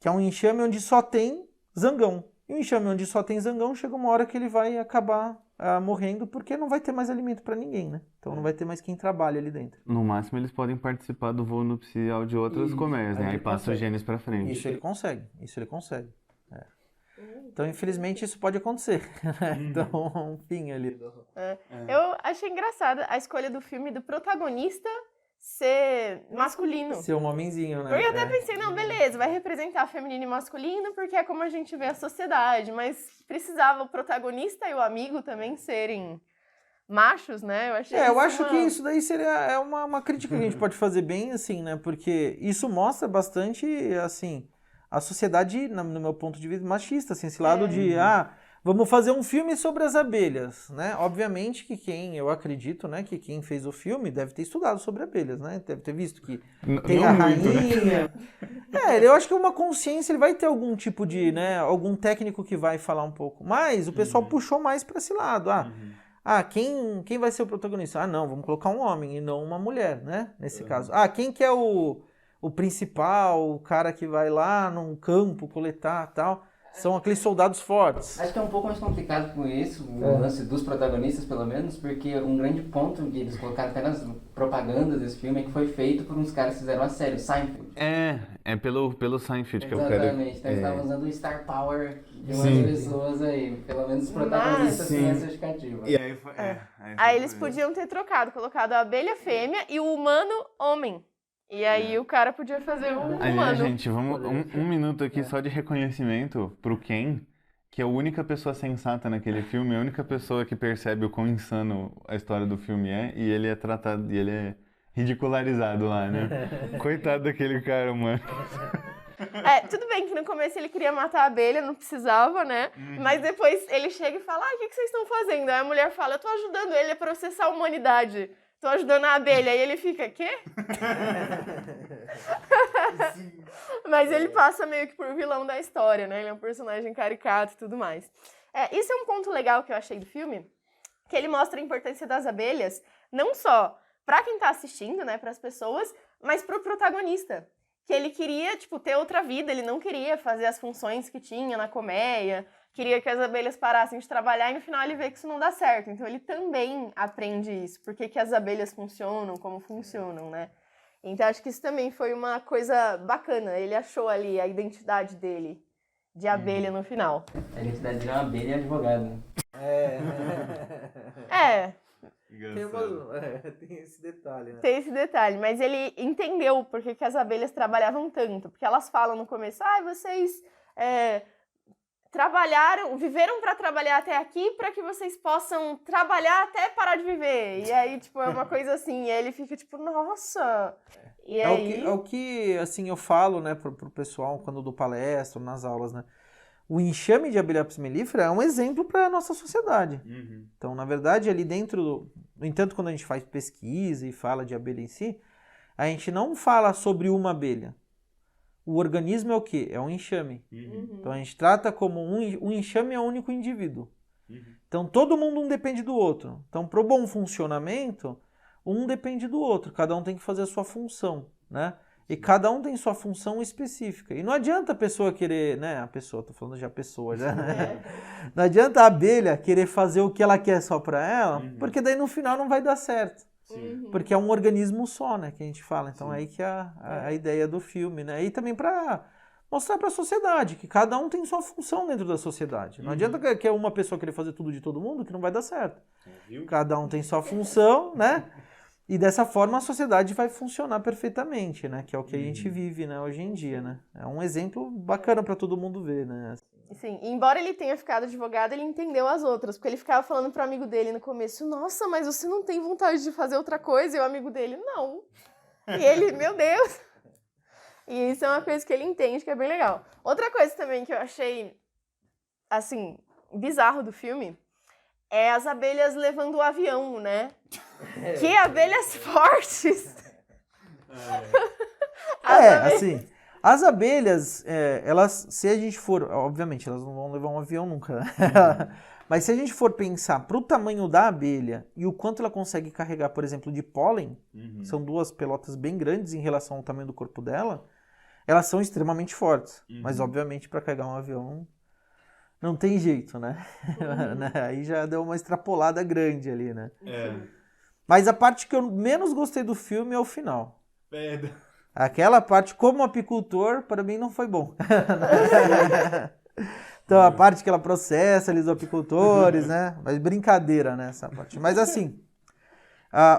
Que é um enxame onde só tem zangão. E um enxame onde só tem zangão, chega uma hora que ele vai acabar morrendo, porque não vai ter mais alimento para ninguém, né? Então não vai ter mais quem trabalhe ali dentro. No máximo, eles podem participar do voo nupcial de outras colmeias, né? Aí passa os genes para frente. Isso ele consegue. Então, infelizmente, isso pode acontecer. Então, enfim, ali. Eu achei engraçada a escolha do filme do protagonista ser masculino. Ser um homenzinho, né? Porque eu até pensei, não, beleza, vai representar feminino e masculino, porque é como a gente vê a sociedade, mas precisava o protagonista e o amigo também serem machos, né? Eu achei Eu isso acho uma- que isso daí seria uma crítica que a gente pode fazer bem, assim, né? Porque isso mostra bastante, assim, a sociedade, no meu ponto de vista, machista, assim, esse lado de, vamos fazer um filme sobre as abelhas, né? Obviamente que eu acredito, né, que quem fez o filme deve ter estudado sobre abelhas, né? Deve ter visto que tem Não a muito, né? rainha. Eu acho que uma consciência, ele vai ter algum tipo de, né, algum técnico que vai falar um pouco. Mas o pessoal puxou mais para esse lado, quem vai ser o protagonista? Não, vamos colocar um homem e não uma mulher, né? Nesse caso. Quem que é o principal, o cara que vai lá num campo coletar tal? São aqueles soldados fortes. Acho que é um pouco mais complicado com isso, o lance dos protagonistas, pelo menos, porque um grande ponto que eles colocaram até nas propagandas desse filme é que foi feito por uns caras que fizeram a série, Seinfeld. É pelo Seinfeld que eu quero... Exatamente, então eles estavam usando o star power de umas Sim. pessoas aí, pelo menos os protagonistas têm Sim. essa justificativa. E aí foi... Aí eles podiam ter trocado, colocado a abelha fêmea e o humano homem. E aí o cara podia fazer um Aliás, humano. gente, vamos um minuto aqui só de reconhecimento pro Ken, que é a única pessoa sensata naquele filme, a única pessoa que percebe o quão insano a história do filme é, e ele é tratado, e ele é ridicularizado lá, né? Coitado daquele cara, mano. Tudo bem que no começo ele queria matar a abelha, não precisava, né? Mas depois ele chega e fala, o que vocês estão fazendo? Aí a mulher fala, eu tô ajudando ele a processar a humanidade. Tô ajudando a abelha. Aí ele fica, quê? Mas ele passa meio que por vilão da história, né? Ele é um personagem caricato e tudo mais. Isso é um ponto legal que eu achei do filme, que ele mostra a importância das abelhas, não só pra quem tá assistindo, né, pras pessoas, mas pro protagonista. Que ele queria, ter outra vida, ele não queria fazer as funções que tinha na colmeia, queria que as abelhas parassem de trabalhar e no final ele vê que isso não dá certo. Então ele também aprende isso, porque que as abelhas funcionam, como funcionam, né? Então acho que isso também foi uma coisa bacana, ele achou ali a identidade dele de abelha no final. A identidade de uma abelha e advogado. Tem esse detalhe, né? Tem esse detalhe, mas ele entendeu por que as abelhas trabalhavam tanto. Porque elas falam no começo, vocês viveram para trabalhar até aqui para que vocês possam trabalhar até parar de viver. E aí, é uma coisa assim, e aí ele fica nossa... E aí... É o que, assim, eu falo, né, pro pessoal quando eu dou palestra, nas aulas, né? O enxame de abelha apis mellifera é um exemplo para a nossa sociedade. Então, na verdade, ali dentro, no entanto, quando a gente faz pesquisa e fala de abelha em si, a gente não fala sobre uma abelha. O organismo é o quê? É um enxame. Então, a gente trata como um enxame é um único indivíduo. Então, todo mundo um depende do outro. Então, para o bom funcionamento, um depende do outro. Cada um tem que fazer a sua função, né? E cada um tem sua função específica. E não adianta a pessoa querer, né? Tô falando já pessoa, já. Não adianta a abelha querer fazer o que ela quer só para ela, porque daí no final não vai dar certo. Porque é um organismo só, né? Que a gente fala. Então é aí que é a ideia do filme, né? E também para mostrar para a sociedade que cada um tem sua função dentro da sociedade. Não adianta que uma pessoa querer fazer tudo de todo mundo, que não vai dar certo. Cada um tem sua função, né? E dessa forma a sociedade vai funcionar perfeitamente, né? Que é o que a gente vive, né, hoje em dia, né? É um exemplo bacana para todo mundo ver, né? Sim, e embora ele tenha ficado advogado, ele entendeu as outras, porque ele ficava falando pro amigo dele no começo, nossa, mas você não tem vontade de fazer outra coisa? E o amigo dele, não. E ele, meu Deus! E isso é uma coisa que ele entende, que é bem legal. Outra coisa também que eu achei, assim, bizarro do filme, é as abelhas levando o avião, né? Que abelhas fortes! Assim, as abelhas, elas, se a gente for, obviamente, elas não vão levar um avião nunca, né? Mas se a gente for pensar pro tamanho da abelha e o quanto ela consegue carregar, por exemplo, de pólen, são duas pelotas bem grandes em relação ao tamanho do corpo dela, elas são extremamente fortes. Mas, obviamente, para carregar um avião não tem jeito, né? Aí já deu uma extrapolada grande ali, né? Mas a parte que eu menos gostei do filme é o final. Aquela parte, como apicultor, para mim não foi bom. Então, a parte que ela processa ali os apicultores, né? Mas brincadeira, né? Essa parte. Mas assim,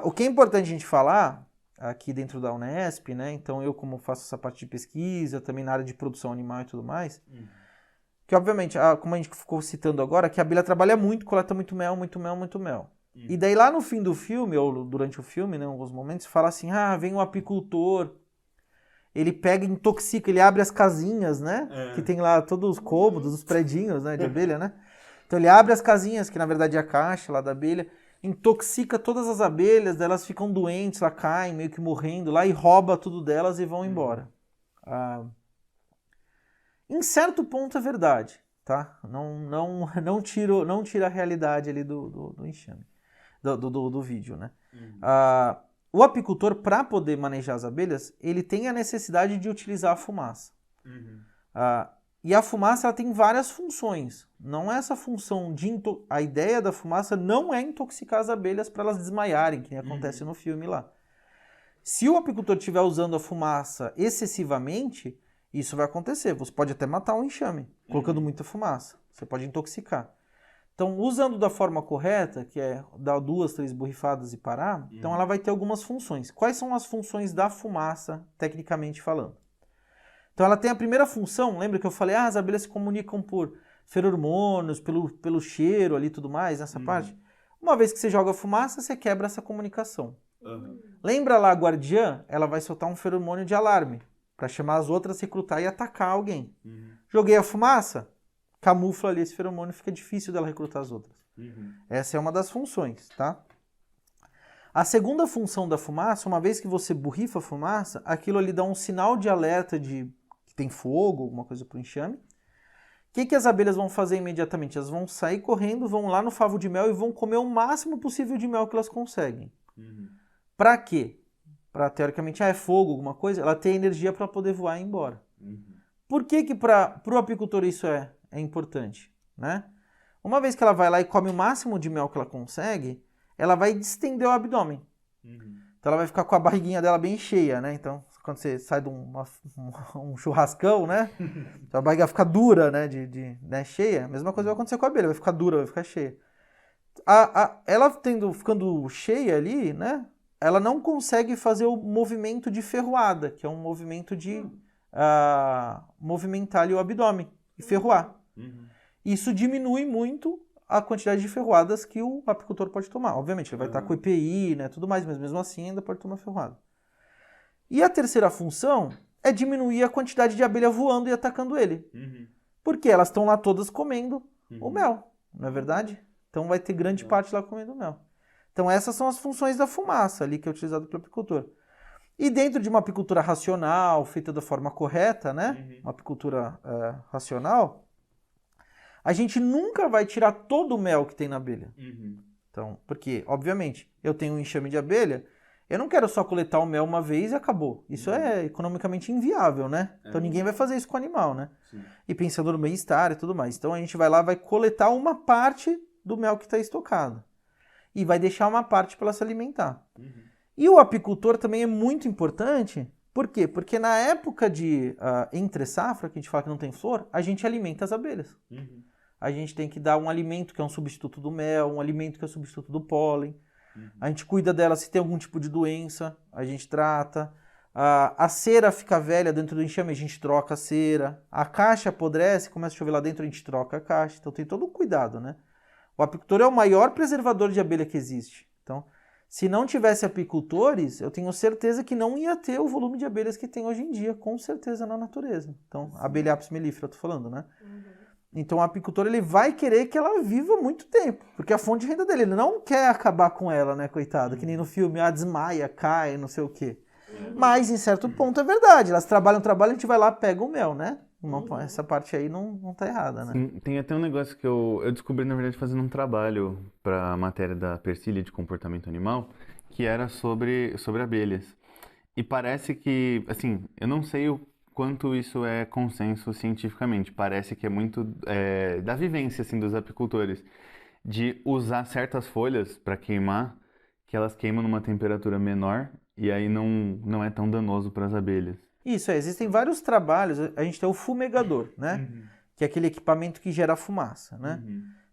o que é importante a gente falar aqui dentro da Unesp, né? Então, eu como faço essa parte de pesquisa, também na área de produção animal e tudo mais, que obviamente, como a gente ficou citando agora, que a abelha trabalha muito, coleta muito mel, muito mel, muito mel. E daí lá no fim do filme, ou durante o filme, né, em alguns momentos, fala assim, vem um apicultor, ele pega e intoxica, ele abre as casinhas, né, que tem lá todos os cômodos, os predinhos, né, de abelha, né. Então ele abre as casinhas, que na verdade é a caixa lá da abelha, intoxica todas as abelhas, elas ficam doentes, elas caem, meio que morrendo lá, e rouba tudo delas e vão embora. Em certo ponto é verdade, tá? Não tira a realidade ali do enxame, do vídeo, né? O apicultor, para poder manejar as abelhas, ele tem a necessidade de utilizar a fumaça. E a fumaça ela tem várias funções. Não é essa função de... A ideia da fumaça não é intoxicar as abelhas para elas desmaiarem, que acontece no filme lá. Se o apicultor estiver usando a fumaça excessivamente, isso vai acontecer. Você pode até matar um enxame, colocando muita fumaça. Você pode intoxicar. Então, usando da forma correta, que é dar 2, 3 borrifadas e parar, então ela vai ter algumas funções. Quais são as funções da fumaça, tecnicamente falando? Então ela tem a primeira função, lembra que eu falei, as abelhas se comunicam por feromônios, pelo cheiro ali e tudo mais, nessa parte? Uma vez que você joga fumaça, você quebra essa comunicação. Lembra lá a guardiã? Ela vai soltar um feromônio de alarme, para chamar as outras a recrutar e atacar alguém. Joguei a fumaça, camufla ali esse feromônio, fica difícil dela recrutar as outras. Essa é uma das funções, tá? A segunda função da fumaça, uma vez que você borrifa a fumaça, aquilo ali dá um sinal de alerta de que tem fogo, alguma coisa para o enxame. O que as abelhas vão fazer imediatamente? Elas vão sair correndo, vão lá no favo de mel e vão comer o máximo possível de mel que elas conseguem. Para quê? Para, teoricamente, é fogo, alguma coisa, ela tem energia para poder voar e ir embora. Por que para o apicultor isso é importante? Né? Uma vez que ela vai lá e come o máximo de mel que ela consegue, ela vai distender o abdômen. Então ela vai ficar com a barriguinha dela bem cheia, né? Então, quando você sai de um churrascão, né? A barriga vai ficar dura, né? Né? Cheia. A mesma coisa vai acontecer com a abelha, vai ficar dura, vai ficar cheia. Ela ficando cheia ali, né? Ela não consegue fazer o movimento de ferroada, que é um movimento de movimentar ali o abdômen e ferroar. Isso diminui muito a quantidade de ferroadas que o apicultor pode tomar. Obviamente, ele vai estar com EPI, né, tudo mais, mas mesmo assim ainda pode tomar ferroada. E a terceira função é diminuir a quantidade de abelha voando e atacando ele. Porque elas estão lá todas comendo o mel, não é verdade? Então vai ter grande parte lá comendo mel. Então essas são as funções da fumaça ali que é utilizada pelo apicultor. E dentro de uma apicultura racional, feita da forma correta, né? Uma apicultura racional, a gente nunca vai tirar todo o mel que tem na abelha. Então, porque, obviamente, eu tenho um enxame de abelha, eu não quero só coletar o mel uma vez e acabou. Isso é economicamente inviável, né? Então ninguém vai fazer isso com o animal, né? E pensando no bem-estar e tudo mais. Então a gente vai lá, vai coletar uma parte do mel que está estocado. E vai deixar uma parte para ela se alimentar. E o apicultor também é muito importante. Por quê? Porque na época de entre-safra, que a gente fala que não tem flor, a gente alimenta as abelhas. A gente tem que dar um alimento que é um substituto do mel, um alimento que é um substituto do pólen. A gente cuida dela se tem algum tipo de doença, a gente trata. A cera fica velha dentro do enxame, a gente troca a cera. A caixa apodrece, começa a chover lá dentro, a gente troca a caixa. Então tem todo um cuidado, né? O apicultor é o maior preservador de abelha que existe. Então, se não tivesse apicultores, eu tenho certeza que não ia ter o volume de abelhas que tem hoje em dia, com certeza, na natureza. Então, a abelha Apis mellifera, eu tô falando, né? Então, o apicultor ele vai querer que ela viva muito tempo, porque é a fonte de renda dele. Ele não quer acabar com ela, né, coitada? Que nem no filme, desmaia, cai, não sei o quê. Mas, em certo ponto, é verdade. Elas trabalham, a gente vai lá, pega o mel, né? Essa parte aí não tá errada, né? Sim, tem até um negócio que eu descobri, na verdade, fazendo um trabalho para a matéria da Persília de comportamento animal, que era sobre abelhas. E parece que, assim, eu não sei o quanto isso é consenso cientificamente. Parece que é muito da vivência, assim, dos apicultores, de usar certas folhas para queimar, que elas queimam numa temperatura menor e aí não é tão danoso para as abelhas. Isso, existem vários trabalhos. A gente tem o fumegador, né? Que é aquele equipamento que gera fumaça, né?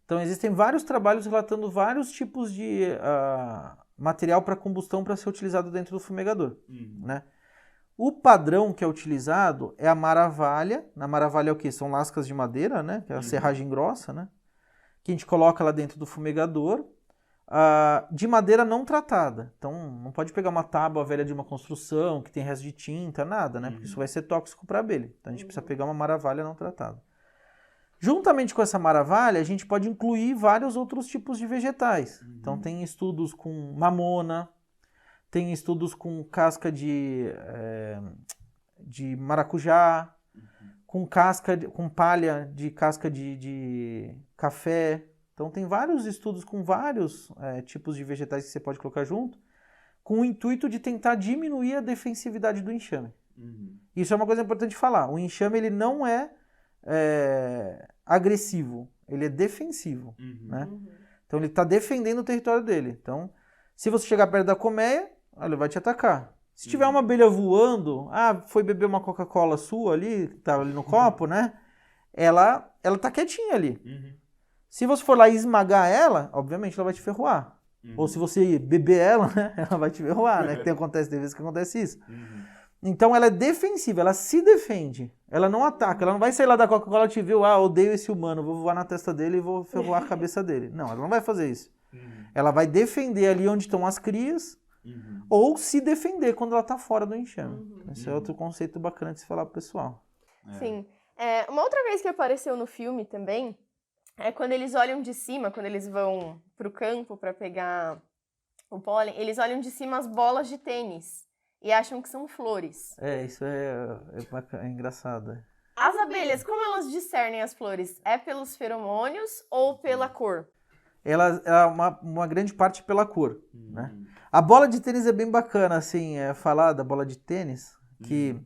Então existem vários trabalhos relatando vários tipos de material para combustão para ser utilizado dentro do fumegador, né? O padrão que é utilizado é a maravalha. Na maravalha é o quê? São lascas de madeira, né? Que é a serragem grossa, né? Que a gente coloca lá dentro do fumegador. de madeira não tratada. Então, não pode pegar uma tábua velha de uma construção, que tem resto de tinta, nada, né? Porque isso vai ser tóxico para a abelha. Então, a gente precisa pegar uma maravalha não tratada. Juntamente com essa maravalha, a gente pode incluir vários outros tipos de vegetais. Então, tem estudos com mamona, tem estudos com casca de maracujá, com palha de casca de café. Então, tem vários estudos com vários tipos de vegetais que você pode colocar junto, com o intuito de tentar diminuir a defensividade do enxame. Isso é uma coisa importante de falar. O enxame ele não é agressivo, ele é defensivo. Né? Então, ele está defendendo o território dele. Então, se você chegar perto da colmeia, ele vai te atacar. Se tiver uma abelha voando, foi beber uma Coca-Cola sua ali, que tá ali no copo, né? Ela tá quietinha ali. Se você for lá e esmagar ela, obviamente ela vai te ferroar. Ou se você beber ela, né? Ela vai te ferroar, né? Tem vezes que acontece isso. Então ela é defensiva, ela se defende. Ela não ataca, ela não vai sair lá da Coca-Cola e te viu, odeio esse humano, vou voar na testa dele e vou ferroar a cabeça dele. Não, ela não vai fazer isso. Ela vai defender ali onde estão as crias, ou se defender quando ela está fora do enxame. Esse é outro conceito bacana de se falar pro pessoal. Sim. Uma outra vez que apareceu no filme também, é quando eles olham de cima, quando eles vão pro campo para pegar o pólen, eles olham de cima as bolas de tênis e acham que são flores. Isso é engraçado. As abelhas, como elas discernem as flores? É pelos feromônios ou pela cor? Ela é uma grande parte pela cor, né? A bola de tênis é bem bacana, assim, falar da bola de tênis, que,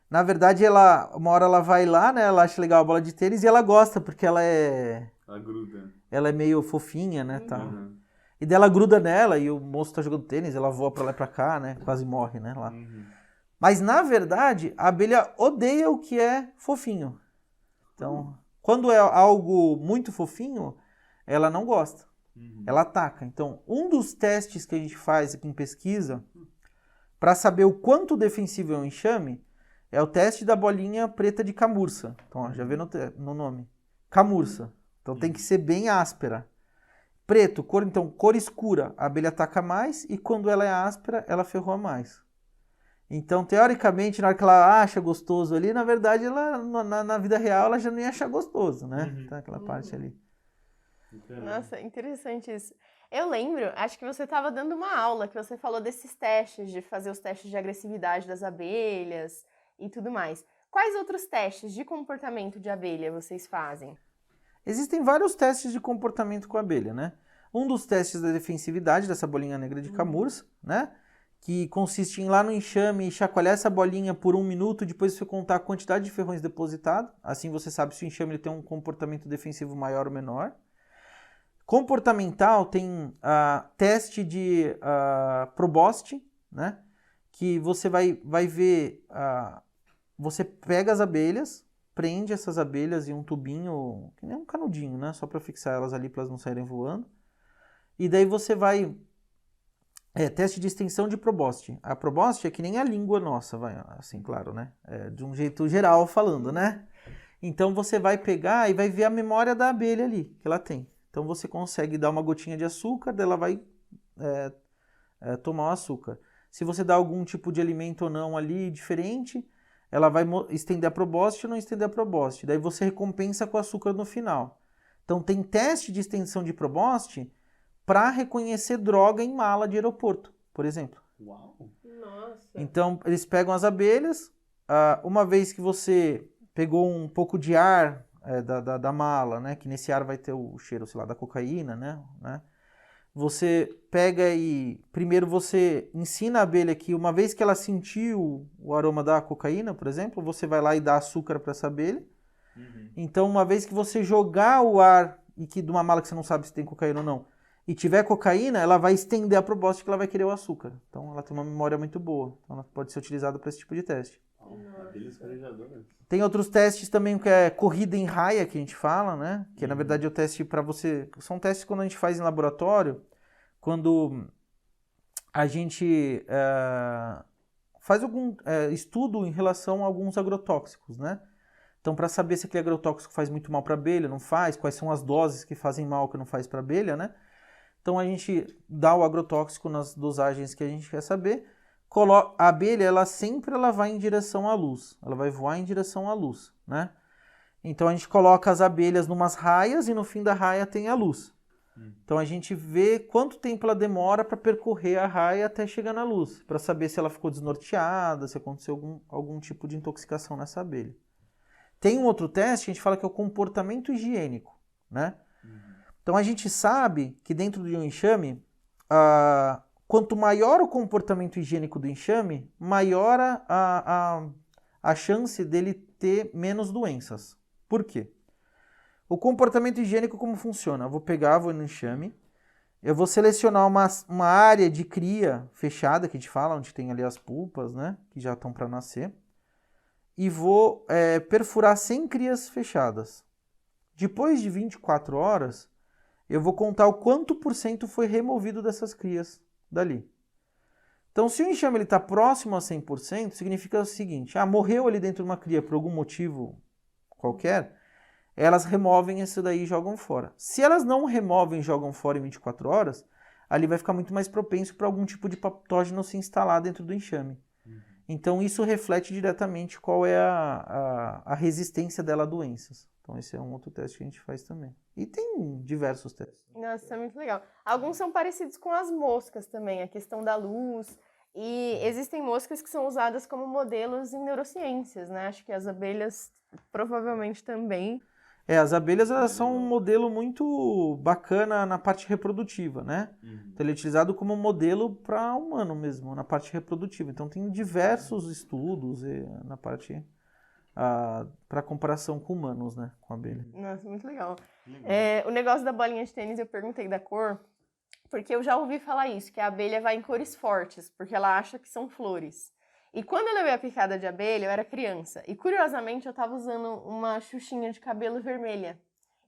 na verdade, uma hora ela vai lá, né, ela acha legal a bola de tênis e ela gosta, porque ela gruda. Ela é meio fofinha, né, tal. E daí ela gruda nela e o moço tá jogando tênis, ela voa pra lá e pra cá, né, quase morre, né, lá. Mas, na verdade, a abelha odeia o que é fofinho. Então, quando é algo muito fofinho, ela não gosta. Ela ataca. Então, um dos testes que a gente faz aqui em pesquisa para saber o quanto defensivo é um enxame é o teste da bolinha preta de camurça. Então, já vê no nome. Camurça. Então, tem que ser bem áspera. Preto, cor escura, a abelha ataca mais e quando ela é áspera, ela ferroa mais. Então, teoricamente, na hora que ela acha gostoso ali, na verdade, ela, na vida real, ela já não ia achar gostoso, né? Então, aquela parte ali. Nossa, interessante isso. Eu lembro, acho que você estava dando uma aula, que você falou desses testes, de fazer os testes de agressividade das abelhas e tudo mais. Quais outros testes de comportamento de abelha vocês fazem? Existem vários testes de comportamento com a abelha, né? Um dos testes da defensividade dessa bolinha negra de camurça, né? Que consiste em ir lá no enxame e chacoalhar essa bolinha por 1 minuto, depois você contar a quantidade de ferrões depositados. Assim você sabe se o enxame ele tem um comportamento defensivo maior ou menor. Comportamental tem teste de probóscide, né? Que você vai ver, você pega as abelhas, prende essas abelhas em um tubinho, que nem um canudinho, né? Só para fixar elas ali para elas não saírem voando. E daí você vai... teste de extensão de probóscide. A probóscide é que nem a língua nossa, assim, claro, né? De um jeito geral falando, né? Então você vai pegar e vai ver a memória da abelha ali, que ela tem. Então você consegue dar uma gotinha de açúcar, daí ela vai tomar o açúcar. Se você dá algum tipo de alimento ou não ali diferente, ela vai estender a probóscide ou não estender a probóscide. Daí você recompensa com açúcar no final. Então tem teste de extensão de probóscide para reconhecer droga em mala de aeroporto, por exemplo. Uau! Nossa! Então eles pegam as abelhas, uma vez que você pegou um pouco de ar da mala, né? Que nesse ar vai ter o cheiro, sei lá, da cocaína, né? Você pega e primeiro você ensina a abelha que uma vez que ela sentiu o aroma da cocaína, por exemplo, você vai lá e dá açúcar para essa abelha. Então, uma vez que você jogar o ar e que de uma mala que você não sabe se tem cocaína ou não, e tiver cocaína, ela vai estender a probóscide que ela vai querer o açúcar. Então, ela tem uma memória muito boa. Então, ela pode ser utilizada para esse tipo de teste. Abelhas farejadoras. Tem outros testes também, que é corrida em raia, que a gente fala, né? Que na verdade é o teste para você... São testes quando a gente faz em laboratório, quando a gente faz algum estudo em relação a alguns agrotóxicos, né? Então, para saber se aquele agrotóxico faz muito mal para a abelha, não faz, quais são as doses que fazem mal, que não faz para a abelha, né? Então a gente dá o agrotóxico nas dosagens que a gente quer saber. A abelha, ela vai em direção à luz, ela vai voar em direção à luz, né? Então a gente coloca as abelhas numas raias e no fim da raia tem a luz. Então a gente vê quanto tempo ela demora para percorrer a raia até chegar na luz, para saber se ela ficou desnorteada, se aconteceu algum tipo de intoxicação nessa abelha. Tem um outro teste que a gente fala que é o comportamento higiênico, né? Então a gente sabe que dentro de um enxame, quanto maior o comportamento higiênico do enxame, maior a chance dele ter menos doenças. Por quê? O comportamento higiênico como funciona? Eu vou no enxame, eu vou selecionar uma área de cria fechada, que a gente fala, onde tem ali as pulpas, né, que já estão para nascer, e vou perfurar 100 crias fechadas. Depois de 24 horas, eu vou contar o quanto por cento foi removido dessas crias dali. Então, se o enxame está próximo a 100%, significa o seguinte, morreu ali dentro de uma cria por algum motivo qualquer, elas removem isso daí e jogam fora. Se elas não removem e jogam fora em 24 horas, ali vai ficar muito mais propenso para algum tipo de patógeno se instalar dentro do enxame. Então isso reflete diretamente qual é a resistência dela a doenças. Então esse é um outro teste que a gente faz também. E tem diversos testes. Nossa, isso é muito legal. Alguns são parecidos com as moscas também, a questão da luz. E existem moscas que são usadas como modelos em neurociências, né? Acho que as abelhas provavelmente também. As abelhas elas são um modelo muito bacana na parte reprodutiva, né? Então ele é utilizado como modelo para humano mesmo, na parte reprodutiva. Então tem diversos estudos na parte para comparação com humanos, né? Com a abelha. Nossa, muito legal. O negócio da bolinha de tênis, eu perguntei da cor, porque eu já ouvi falar isso, que a abelha vai em cores fortes, porque ela acha que são flores. E quando eu levei a picada de abelha, eu era criança. E curiosamente, eu tava usando uma xuxinha de cabelo vermelha.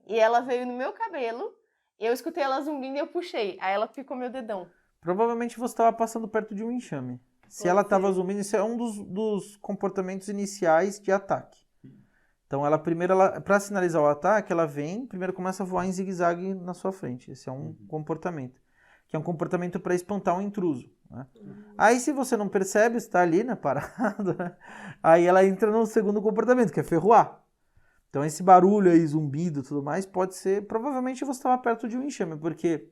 E ela veio no meu cabelo, eu escutei ela zumbindo e eu puxei. Aí ela picou meu dedão. Provavelmente você estava passando perto de um enxame. Se ela estava zumbindo, isso é um dos comportamentos iniciais de ataque. Então, para sinalizar o ataque, ela vem, primeiro começa a voar em zigue-zague na sua frente. Esse é um comportamento. Que é um comportamento para espantar um intruso. Né? Aí, se você não percebe, está ali, né, parado, né? Aí ela entra no segundo comportamento, que é ferroar. Então, esse barulho aí, zumbido e tudo mais, pode ser... Provavelmente você estava perto de um enxame, porque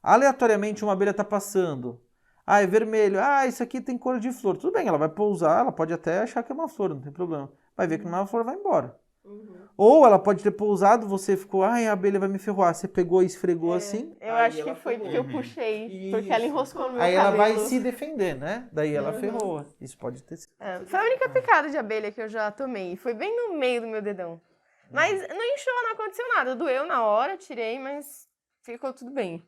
aleatoriamente uma abelha está passando. É vermelho. Isso aqui tem cor de flor. Tudo bem, ela vai pousar, ela pode até achar que é uma flor, não tem problema. Vai ver que não é uma flor, vai embora. Ou ela pode ter pousado, você ficou, a abelha vai me ferroar. Você pegou e esfregou assim. Eu acho que foi porque eu puxei, porque ela enroscou no meu Aí cabelo. ela vai se defender, né? Daí ela ferrou. Isso pode ter sido. Foi a única picada de abelha que eu já tomei. Foi bem no meio do meu dedão. Mas não inchou, não aconteceu nada. Doeu na hora, tirei, mas ficou tudo bem.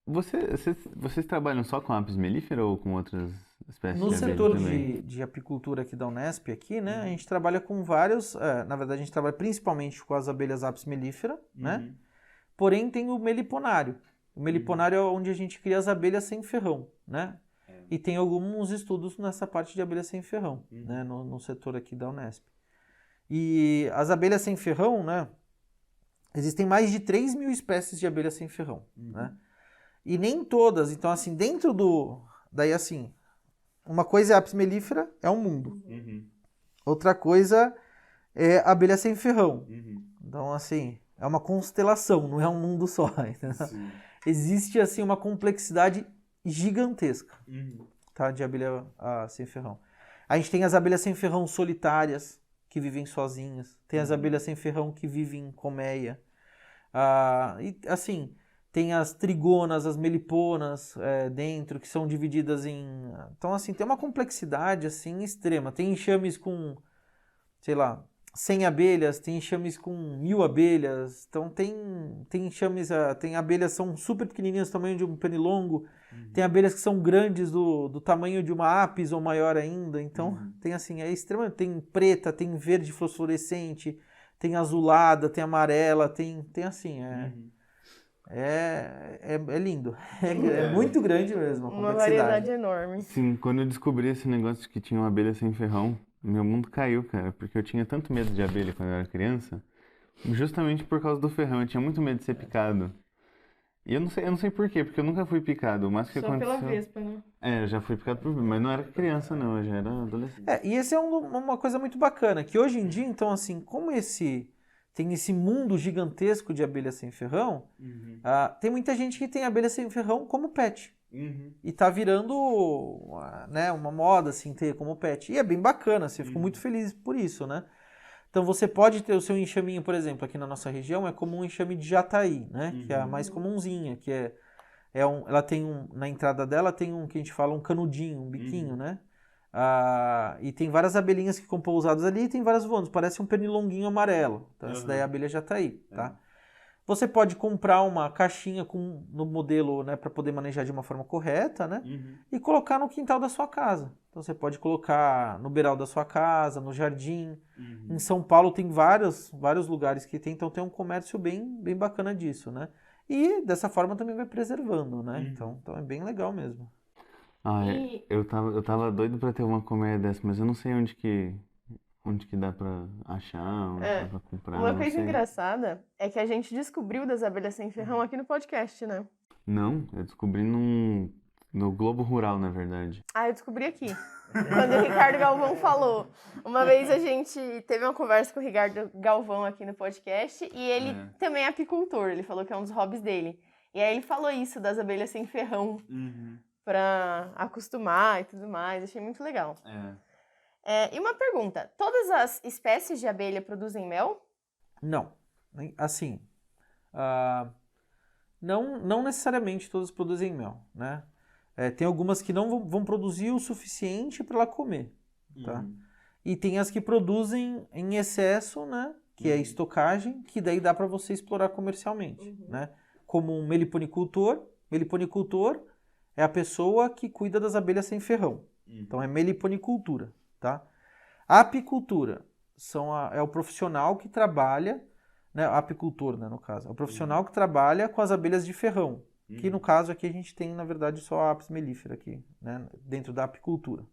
Vocês trabalham só com apis mellifera ou com outras espécies no de abelha setor também? de apicultura aqui da Unesp, aqui, né, a gente trabalha com vários, na verdade a gente trabalha principalmente com as abelhas apis mellifera, né, porém tem o meliponário. O meliponário é onde a gente cria as abelhas sem ferrão, né, e tem alguns estudos nessa parte de abelhas sem ferrão, né, no setor aqui da Unesp. E as abelhas sem ferrão, né, existem mais de 3.000 espécies de abelhas sem ferrão, né, e nem todas, então assim, dentro daí assim, uma coisa é apis mellifera, é um mundo. Outra coisa é abelha sem ferrão. Então assim, é uma constelação, não é um mundo só. Existe assim uma complexidade gigantesca, tá, de abelha sem ferrão. A gente tem as abelhas sem ferrão solitárias, que vivem sozinhas. Tem as abelhas sem ferrão que vivem em colmeia. E assim... Tem as trigonas, as meliponas dentro, que são divididas em... Então, assim, tem uma complexidade, assim, extrema. Tem enxames com, sei lá, 100 abelhas, tem enxames com 1.000 abelhas. Então, tem enxames... Tem abelhas que são super pequenininhas, do tamanho de um pernilongo. Tem abelhas que são grandes, do tamanho de uma apis ou maior ainda. Então, tem, assim, é extremamente... Tem preta, tem verde fosforescente, tem azulada, tem amarela, tem assim, É lindo. É muito grande mesmo. Uma variedade enorme. Sim, quando eu descobri esse negócio de que tinha uma abelha sem ferrão, meu mundo caiu, cara. Porque eu tinha tanto medo de abelha quando eu era criança, justamente por causa do ferrão. Eu tinha muito medo de ser picado. E eu não sei por quê, porque eu nunca fui picado. Mas que Só aconteceu... pela vespa, né? Eu já fui picado por... Mas não era criança, não. Eu já era adolescente. E esse é uma coisa muito bacana, que hoje em dia, então, assim, como tem esse mundo gigantesco de abelha sem ferrão, tem muita gente que tem abelha sem ferrão como pet. E tá virando, né, uma moda, assim, ter como pet. E é bem bacana, assim, eu fico muito feliz por isso, né? Então você pode ter o seu enxaminho, por exemplo, aqui na nossa região, é como um enxame de jataí, né? Que é a mais comunzinha, que ela tem na entrada dela tem que a gente fala um canudinho, um biquinho, né? E tem várias abelhinhas que ficam pousadas ali e tem várias voando, parece um pernilonguinho amarelo. Então essa daí é a abelha jataí, tá? Você pode comprar uma caixinha no modelo, né, para poder manejar de uma forma correta, né? E colocar no quintal da sua casa. Então você pode colocar no beiral da sua casa, no jardim. Em São Paulo tem vários lugares que tem, então tem um comércio bem, bem bacana disso, né? E dessa forma também vai preservando, né? Então é bem legal mesmo. Eu tava doido pra ter uma colmeia dessa, mas eu não sei onde que dá pra achar, onde dá pra comprar. Uma coisa engraçada é que a gente descobriu das abelhas sem ferrão aqui no podcast, né? Não, eu descobri no Globo Rural, na verdade. Eu descobri aqui. Quando o Ricardo Galvão falou. Uma vez a gente teve uma conversa com o Ricardo Galvão aqui no podcast e ele também é apicultor, ele falou que é um dos hobbies dele. E aí ele falou isso das abelhas sem ferrão pra acostumar e tudo mais, achei muito legal. E uma pergunta, todas as espécies de abelha produzem mel? Não, assim, não necessariamente todas produzem mel, né? Tem algumas que não vão produzir o suficiente para ela comer, tá? E tem as que produzem em excesso, né? Que é estocagem, que daí dá para você explorar comercialmente, né? Como um meliponicultor. Meliponicultor é a pessoa que cuida das abelhas sem ferrão. Então é meliponicultura, tá? A apicultura é o profissional que trabalha, né? Apicultor, né, no caso. É o profissional que trabalha com as abelhas de ferrão. Que no caso aqui a gente tem, na verdade, só a apis mellifera aqui, né, dentro da apicultura.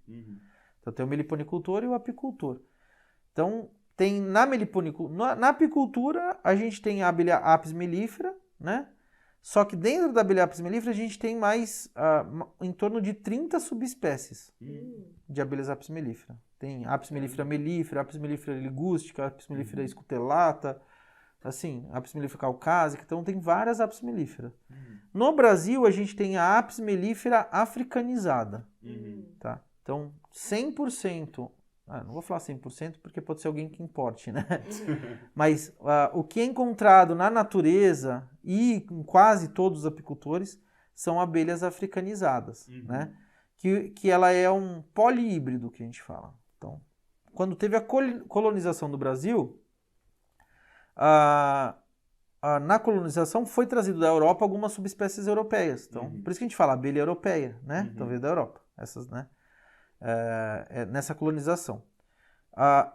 Então tem o meliponicultor e o apicultor. Então tem na apicultura a gente tem a abelha apis mellifera, né? Só que dentro da abelha apis mellifera a gente tem mais em torno de 30 subespécies de abelhas apis mellifera. Tem apis mellifera mellifera, apis mellifera ligústica, apis mellifera escutelata, assim, apis mellifera caucásica, então tem várias apis mellifera. No Brasil, a gente tem a apis mellifera africanizada, tá? Então, 100%, não vou falar 100% porque pode ser alguém que importe, né? Mas o que é encontrado na natureza e em quase todos os apicultores são abelhas africanizadas, né? Que ela é um polihíbrido, que a gente fala. Então, quando teve a colonização do Brasil, na colonização foi trazido da Europa algumas subespécies europeias. Então, por isso que a gente fala abelha europeia, né? Então veio da Europa, essas, né? Nessa colonização.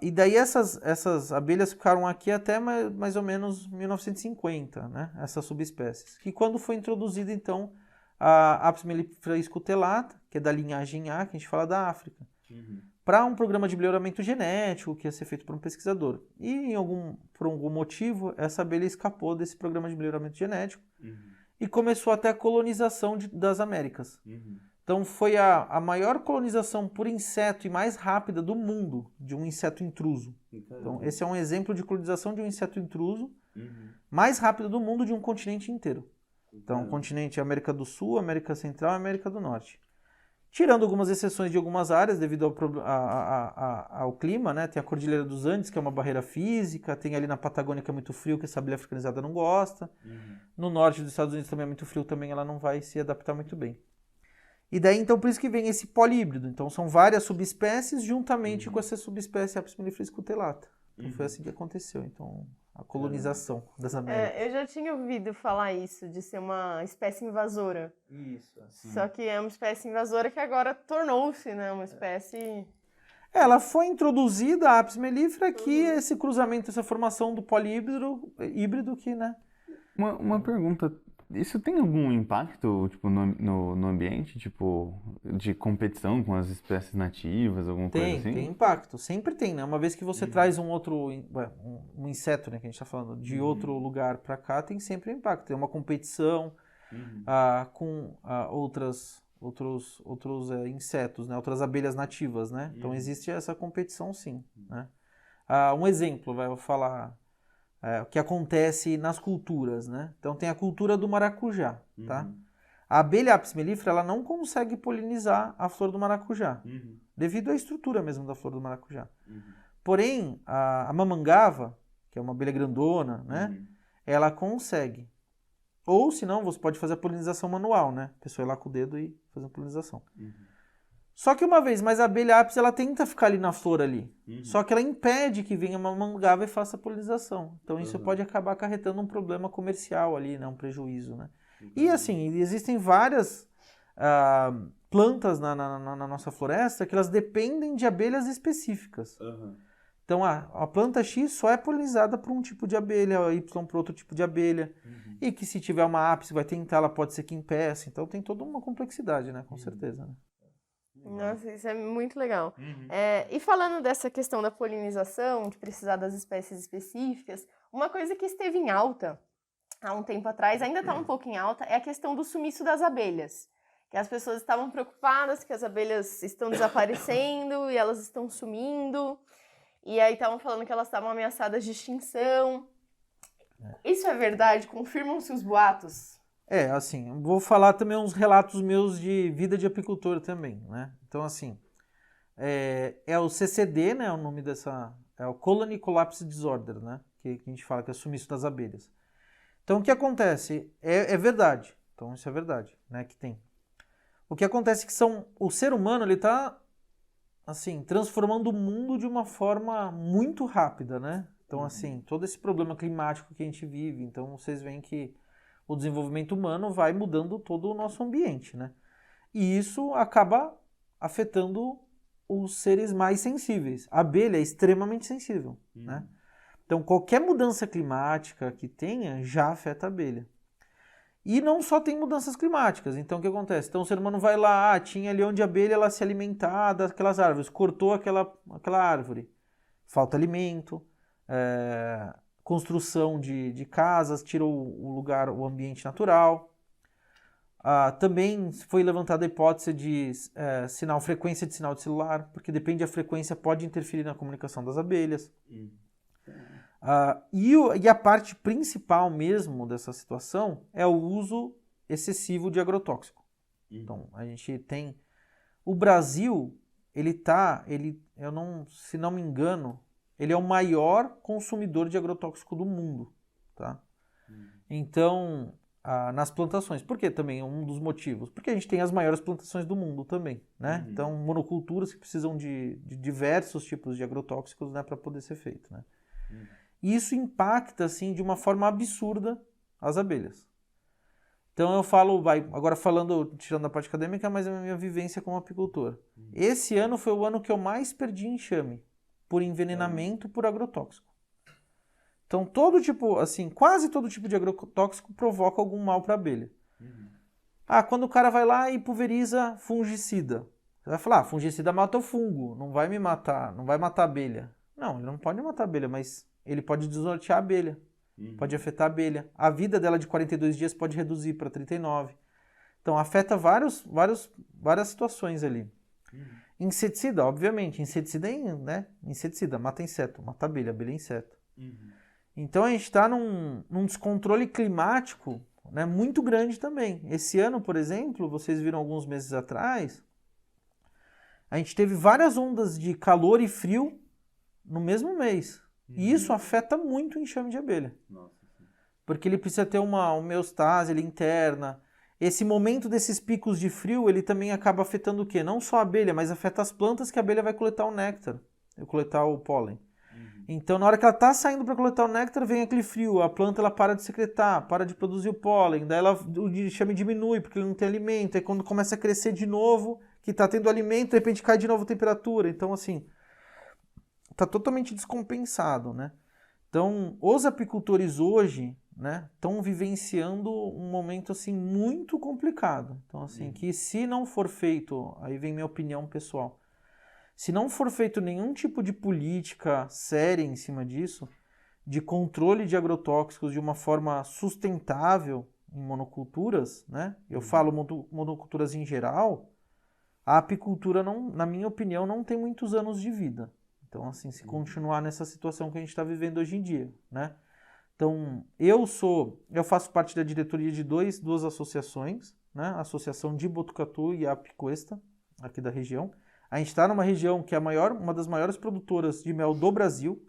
E daí essas abelhas ficaram aqui até mais ou menos 1950, né? Essas subespécies. Que quando foi introduzida, então, a Apis mellifera escutelata, que é da linhagem A, que a gente fala da África, para um programa de melhoramento genético que ia ser feito por um pesquisador. E por algum motivo, essa abelha escapou desse programa de melhoramento genético e começou até a colonização das Américas. Então foi a maior colonização por inseto e mais rápida do mundo de um inseto intruso. Então esse é um exemplo de colonização de um inseto intruso mais rápido do mundo de um continente inteiro. Então o continente é América do Sul, América Central e América do Norte. Tirando algumas exceções de algumas áreas devido ao clima, né? Tem a Cordilheira dos Andes, que é uma barreira física, tem ali na Patagônia que é muito frio, que essa abelha africanizada não gosta. No norte dos Estados Unidos também é muito frio, também ela não vai se adaptar muito bem. E daí, então, por isso que vem esse polihíbrido. Então, são várias subespécies juntamente com essa subespécie Apis mellifera escutelata. Então, foi assim que aconteceu, então, a colonização das Américas. Eu já tinha ouvido falar isso, de ser uma espécie invasora. Isso. Assim. Só que é uma espécie invasora que agora tornou-se, né, uma espécie... Ela foi introduzida, a Apis mellifera, que esse cruzamento, essa formação do polihíbrido que, né? Uma pergunta... Isso tem algum impacto, tipo, no ambiente, tipo, de competição com as espécies nativas, alguma coisa assim? Tem impacto, sempre tem, né? Uma vez que você traz um inseto, né, que a gente está falando, de outro lugar para cá, tem sempre um impacto. Tem uma competição, com outros insetos, né? Outras abelhas nativas, né? Então existe essa competição, sim, né? Um exemplo, vou falar o que acontece nas culturas, né? Então tem a cultura do maracujá, tá? A abelha Apis mellifera, ela não consegue polinizar a flor do maracujá, devido à estrutura mesmo da flor do maracujá. Porém, a mamangava, que é uma abelha grandona, né? Ela consegue. Ou, se não, você pode fazer a polinização manual, né? A pessoa ir lá com o dedo e fazer a polinização. Só que uma vez mais, a abelha Apis, ela tenta ficar ali na flor ali. Só que ela impede que venha uma mamangava e faça a polinização. Então isso pode acabar acarretando um problema comercial ali, né? Um prejuízo, né? E assim, existem várias plantas na nossa floresta que elas dependem de abelhas específicas. Então a planta X só é polinizada por um tipo de abelha, a Y por outro tipo de abelha. E que se tiver uma ápice vai tentar, ela pode ser que impeça. Então tem toda uma complexidade, né? Com certeza, né? Nossa, isso é muito legal. E falando dessa questão da polinização, de precisar das espécies específicas, uma coisa que esteve em alta há um tempo atrás, ainda está um pouco em alta, é a questão do sumiço das abelhas. Que as pessoas estavam preocupadas que as abelhas estão desaparecendo e elas estão sumindo. E aí estavam falando que elas estavam ameaçadas de extinção. Isso é verdade? Confirmam-se os boatos? Assim, vou falar também uns relatos meus de vida de apicultor também, né? Então, assim, é o CCD, né? O nome dessa... É o Colony Collapse Disorder, né? Que a gente fala que é o sumiço das abelhas. Então, o que acontece? É verdade. Então, isso é verdade, né? Que tem. O que acontece é que o ser humano, ele tá, assim, transformando o mundo de uma forma muito rápida, né? Então, assim, todo esse problema climático que a gente vive, então vocês veem que o desenvolvimento humano vai mudando todo o nosso ambiente, né? E isso acaba afetando os seres mais sensíveis. A abelha é extremamente sensível, né? Então, qualquer mudança climática que tenha já afeta a abelha. E não só tem mudanças climáticas. Então, o que acontece? Então, o ser humano vai lá, tinha ali onde a abelha ela se alimentar daquelas árvores, cortou aquela árvore. Falta alimento, construção de casas, tirou o lugar, o ambiente natural. Também foi levantada a hipótese de frequência de sinal de celular, porque depende da frequência, pode interferir na comunicação das abelhas. E a parte principal mesmo dessa situação é o uso excessivo de agrotóxico. Então, a gente tem... O Brasil, se não me engano, ele é o maior consumidor de agrotóxico do mundo, tá? Então, nas plantações. Por que também? Um dos motivos. Porque a gente tem as maiores plantações do mundo também, né? Então, monoculturas que precisam de diversos tipos de agrotóxicos, né, para poder ser feito, né? E isso impacta, assim, de uma forma absurda as abelhas. Então eu falo, agora tirando a parte acadêmica, mas a minha vivência como apicultor. Esse ano foi o ano que eu mais perdi enxame, por envenenamento por agrotóxico. Então quase todo tipo de agrotóxico provoca algum mal para a abelha. Quando o cara vai lá e pulveriza fungicida. Você vai falar, fungicida mata o fungo, não vai me matar, não vai matar a abelha. Não, ele não pode matar a abelha, mas ele pode desnortear a abelha. Pode afetar a abelha. A vida dela de 42 dias pode reduzir para 39. Então, afeta várias situações ali. Inseticida, obviamente. Inseticida, mata inseto. Mata abelha é inseto. Então, a gente está num descontrole climático, né, muito grande também. Esse ano, por exemplo, vocês viram alguns meses atrás, a gente teve várias ondas de calor e frio no mesmo mês. E isso afeta muito o enxame de abelha. Porque ele precisa ter uma homeostase interna. Esse momento desses picos de frio, ele também acaba afetando o quê? Não só a abelha, mas afeta as plantas que a abelha vai coletar o néctar, coletar o pólen. Então, na hora que ela está saindo para coletar o néctar, vem aquele frio, a planta ela para de secretar, para de produzir o pólen, daí o enxame diminui porque ele não tem alimento. Aí quando começa a crescer de novo, que está tendo alimento, de repente cai de novo a temperatura. Então, assim, está totalmente descompensado, né? Então, os apicultores hoje, né, estão vivenciando um momento, assim, muito complicado. Então, assim, que se não for feito, aí vem minha opinião pessoal, se não for feito nenhum tipo de política séria em cima disso, de controle de agrotóxicos de uma forma sustentável, em monoculturas, né? Eu falo monoculturas em geral, a apicultura, não, na minha opinião, não tem muitos anos de vida. Então, assim, se continuar nessa situação que a gente está vivendo hoje em dia, né? Então, eu faço parte da diretoria de duas associações, né? A Associação de Botucatu e a Apicuesta, aqui da região. A gente está numa região que é uma das maiores produtoras de mel do Brasil,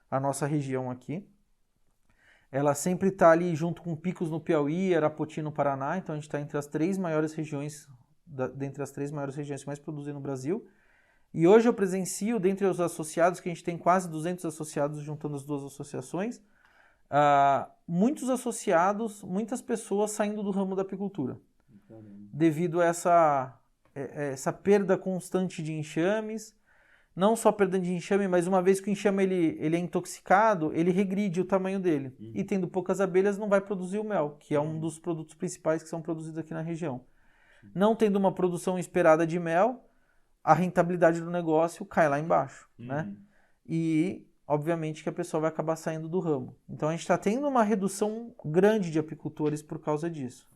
a nossa região aqui. Ela sempre está ali junto com Picos no Piauí, Arapoti no Paraná, então a gente está entre as 3 maiores regiões, dentre as 3 maiores regiões que mais produzem no Brasil. E hoje eu presencio, dentre os associados, que a gente tem quase 200 associados juntando as duas associações, muitos associados, muitas pessoas saindo do ramo da apicultura, devido a essa perda constante de enxames. Não só perda de enxame, mas uma vez que o enxame ele é intoxicado, ele regride o tamanho dele. E tendo poucas abelhas, não vai produzir o mel, que é um dos produtos principais que são produzidos aqui na região. Não tendo uma produção esperada de mel, a rentabilidade do negócio cai lá embaixo, né? E, obviamente, que a pessoa vai acabar saindo do ramo. Então, a gente está tendo uma redução grande de apicultores por causa disso.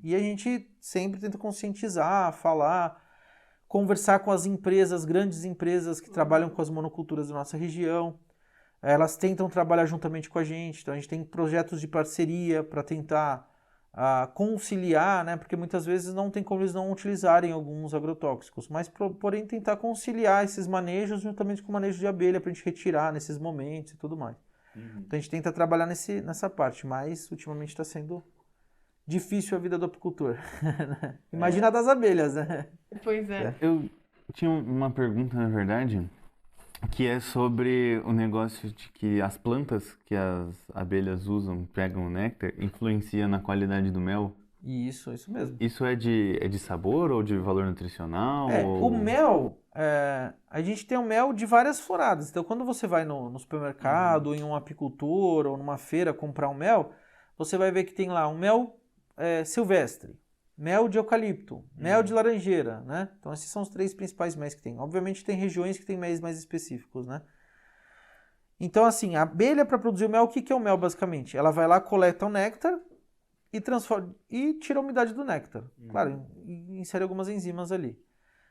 E a gente sempre tenta conscientizar, falar, conversar com as empresas, grandes empresas que trabalham com as monoculturas da nossa região. Elas tentam trabalhar juntamente com a gente. Então, a gente tem projetos de parceria para tentar conciliar, né? Porque muitas vezes não tem como eles não utilizarem alguns agrotóxicos, mas porém tentar conciliar esses manejos juntamente com o manejo de abelha para a gente retirar nesses momentos e tudo mais. Então a gente tenta trabalhar nessa parte, mas ultimamente está sendo difícil a vida do apicultor. Imagina a das abelhas, né? Pois é. Eu tinha uma pergunta, na verdade, que é sobre o negócio de que as plantas que as abelhas usam, pegam o néctar, influencia na qualidade do mel. Isso mesmo. Isso é de sabor ou de valor nutricional? O mel, a gente tem o mel de várias floradas. Então, quando você vai no supermercado, ou em um apicultor, ou numa feira comprar um mel, você vai ver que tem lá um mel silvestre, mel de eucalipto, mel de laranjeira, né? Então esses são os 3 principais mel que tem. Obviamente tem regiões que tem mel mais específicos, né? Então assim, a abelha para produzir o mel, o que é o mel basicamente? Ela vai lá, coleta o néctar e transforma e tira a umidade do néctar. Claro, e insere algumas enzimas ali.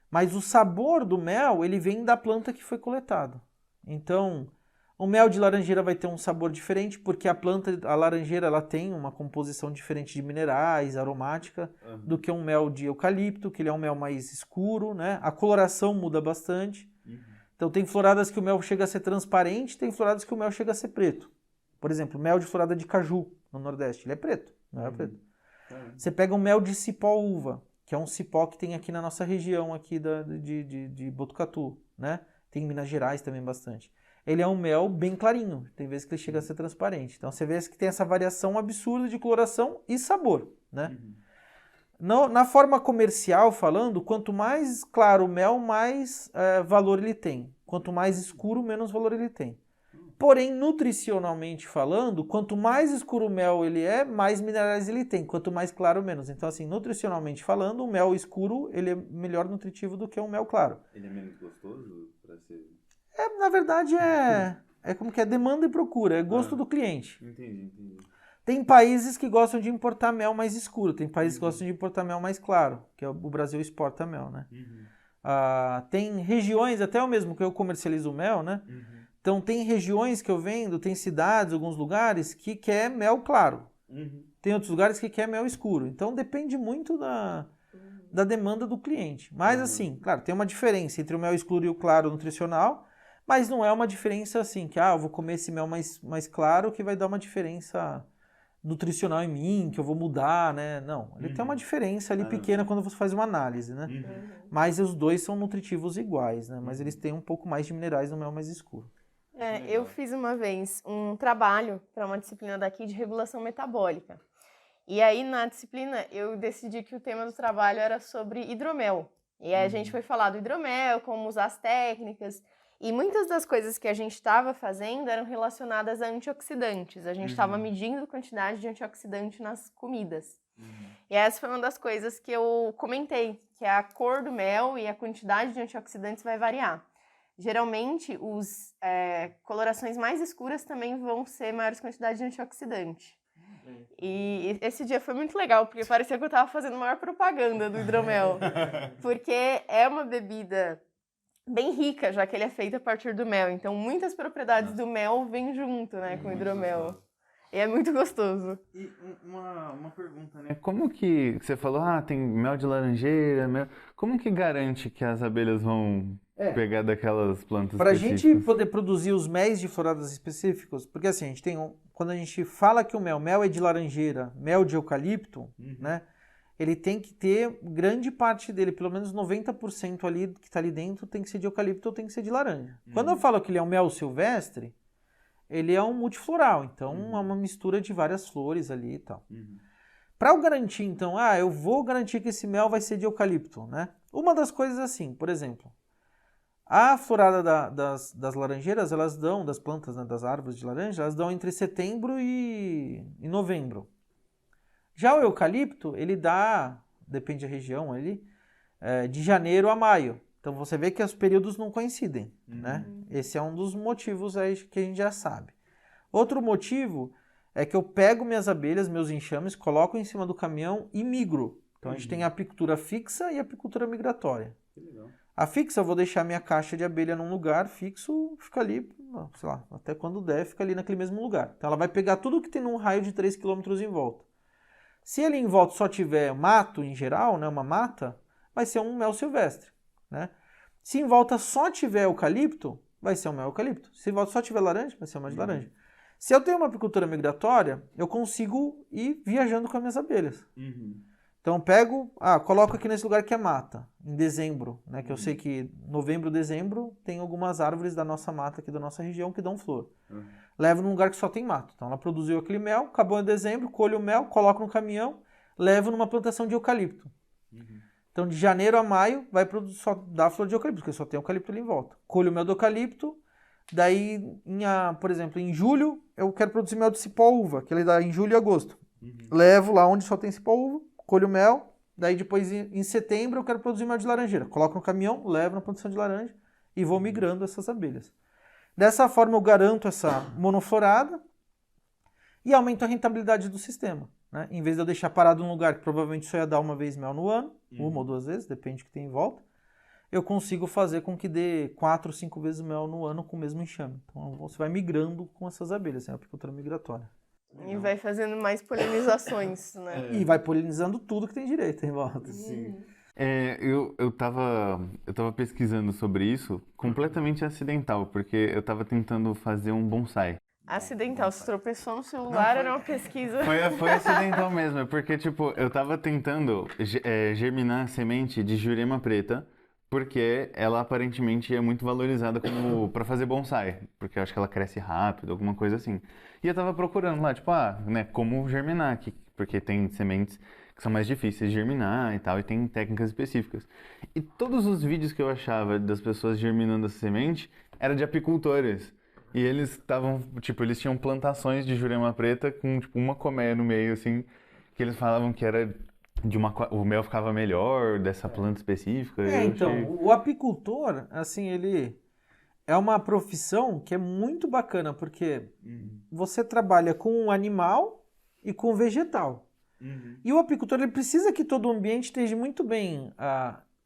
Mas o sabor do mel, ele vem da planta que foi coletado. Então, o mel de laranjeira vai ter um sabor diferente, porque a laranjeira, ela tem uma composição diferente de minerais, aromática, do que um mel de eucalipto, que ele é um mel mais escuro, né? A coloração muda bastante. Então tem floradas que o mel chega a ser transparente, tem floradas que o mel chega a ser preto. Por exemplo, mel de florada de caju, no Nordeste, ele é preto, não é preto. Você pega um mel de cipó-uva, que é um cipó que tem aqui na nossa região aqui de Botucatu, né? Tem em Minas Gerais também bastante. Ele é um mel bem clarinho, tem vezes que ele chega a ser transparente. Então você vê que tem essa variação absurda de coloração e sabor, né? Na forma comercial falando, quanto mais claro o mel, mais valor ele tem. Quanto mais escuro, menos valor ele tem. Porém, nutricionalmente falando, quanto mais escuro o mel ele é, mais minerais ele tem. Quanto mais claro, menos. Então assim, nutricionalmente falando, o mel escuro ele é melhor nutritivo do que o mel claro. Ele é menos gostoso para ser... Na verdade, como que é demanda e procura, é gosto do cliente. Entendi. Tem países que gostam de importar mel mais escuro, tem países que gostam de importar mel mais claro, que o Brasil exporta mel, né? Tem regiões, até o mesmo que eu comercializo mel, né? Então tem regiões que eu vendo, tem cidades, alguns lugares que quer mel claro. Tem outros lugares que quer mel escuro. Então depende muito da demanda do cliente. Mas assim, claro, tem uma diferença entre o mel escuro e o claro nutricional, mas não é uma diferença assim, que eu vou comer esse mel mais claro que vai dar uma diferença nutricional em mim, que eu vou mudar, né? Não, ele tem uma diferença ali pequena quando você faz uma análise, né? Mas os dois são nutritivos iguais, né? Mas eles têm um pouco mais de minerais no mel mais escuro. Eu fiz uma vez um trabalho para uma disciplina daqui de regulação metabólica. E aí, na disciplina, eu decidi que o tema do trabalho era sobre hidromel. E aí a gente foi falar do hidromel, como usar as técnicas. E muitas das coisas que a gente estava fazendo eram relacionadas a antioxidantes. A gente estava medindo a quantidade de antioxidante nas comidas. E essa foi uma das coisas que eu comentei, que a cor do mel e a quantidade de antioxidantes vai variar. Geralmente, colorações mais escuras também vão ser maiores quantidades de antioxidante. E esse dia foi muito legal, porque parecia que eu tava fazendo a maior propaganda do hidromel. Porque é uma bebida bem rica, já que ele é feito a partir do mel. Então, muitas propriedades do mel vêm junto, né, com o hidromel. E é muito gostoso. E uma pergunta, né? Como que você falou, tem mel de laranjeira, mel... Como que garante que as abelhas vão pegar daquelas plantas Para a específicas? gente poder produzir os méis de floradas específicos, porque assim, a gente tem quando a gente fala que o mel é de laranjeira, mel de eucalipto, né? Ele tem que ter grande parte dele, pelo menos 90% ali que está ali dentro, tem que ser de eucalipto ou tem que ser de laranja. Quando eu falo que ele é um mel silvestre, ele é um multifloral, então é uma mistura de várias flores ali e tal. Para eu garantir, então, eu vou garantir que esse mel vai ser de eucalipto, né? Uma das coisas assim, por exemplo, a florada das laranjeiras, elas dão, das plantas, né, das árvores de laranja, elas dão entre setembro e novembro. Já o eucalipto, ele dá, depende da região ali, de janeiro a maio. Então você vê que os períodos não coincidem, né? Esse é um dos motivos aí que a gente já sabe. Outro motivo é que eu pego minhas abelhas, meus enxames, coloco em cima do caminhão e migro. Então a gente tem a apicultura fixa e a apicultura migratória. Que legal. A fixa eu vou deixar minha caixa de abelha num lugar fixo, fica ali, sei lá, até quando der, fica ali naquele mesmo lugar. Então ela vai pegar tudo que tem num raio de 3 km em volta. Se ali em volta só tiver mato em geral, né, uma mata, vai ser um mel silvestre, né? Se em volta só tiver eucalipto, vai ser um mel eucalipto. Se em volta só tiver laranja, vai ser um mel de laranja. Se eu tenho uma apicultura migratória, eu consigo ir viajando com as minhas abelhas. Então eu pego, coloco aqui nesse lugar que é mata, em dezembro, né? Que eu sei que novembro, dezembro, tem algumas árvores da nossa mata aqui da nossa região que dão flor. Levo num lugar que só tem mato. Então ela produziu aquele mel, acabou em dezembro, colho o mel, coloco no caminhão, levo numa plantação de eucalipto. Então de janeiro a maio vai só dar flor de eucalipto, porque só tem eucalipto ali em volta. Colho o mel do eucalipto, daí, por exemplo, em julho eu quero produzir mel de cipó-uva, que ele dá em julho e agosto. Levo lá onde só tem cipó-uva, colho o mel, daí depois em setembro eu quero produzir mel de laranjeira. Coloco no caminhão, levo na produção de laranja e vou migrando essas abelhas. Dessa forma eu garanto essa monoflorada e aumento a rentabilidade do sistema, né? Em vez de eu deixar parado num lugar que provavelmente só ia dar uma vez mel no ano, uma ou duas vezes, depende do que tem em volta, eu consigo fazer com que dê 4 ou 5 vezes mel no ano com o mesmo enxame. Então você vai migrando com essas abelhas, é a apicultura migratória. E vai fazendo mais polinizações, né? E vai polinizando tudo que tem direito em volta. Sim. Eu tava pesquisando sobre isso completamente acidental, porque eu tava tentando fazer um bonsai. Acidental, se tropeçou no celular, era uma pesquisa. Foi acidental mesmo, porque tipo, eu tava tentando germinar a semente de jurema preta, porque ela aparentemente é muito valorizada como para fazer bonsai, porque eu acho que ela cresce rápido, alguma coisa assim. E eu tava procurando lá, tipo, né, como germinar aqui, porque tem sementes que são mais difíceis de germinar e tal, e tem técnicas específicas. E todos os vídeos que eu achava das pessoas germinando essa semente era de apicultores. E eles estavam, tipo, eles tinham plantações de jurema preta com, tipo, uma colmeia no meio, assim, que eles falavam que era o mel ficava melhor dessa planta específica. O apicultor, assim, ele é uma profissão que é muito bacana, porque você trabalha com um animal e com um vegetal. E o apicultor, ele precisa que todo o ambiente esteja muito bem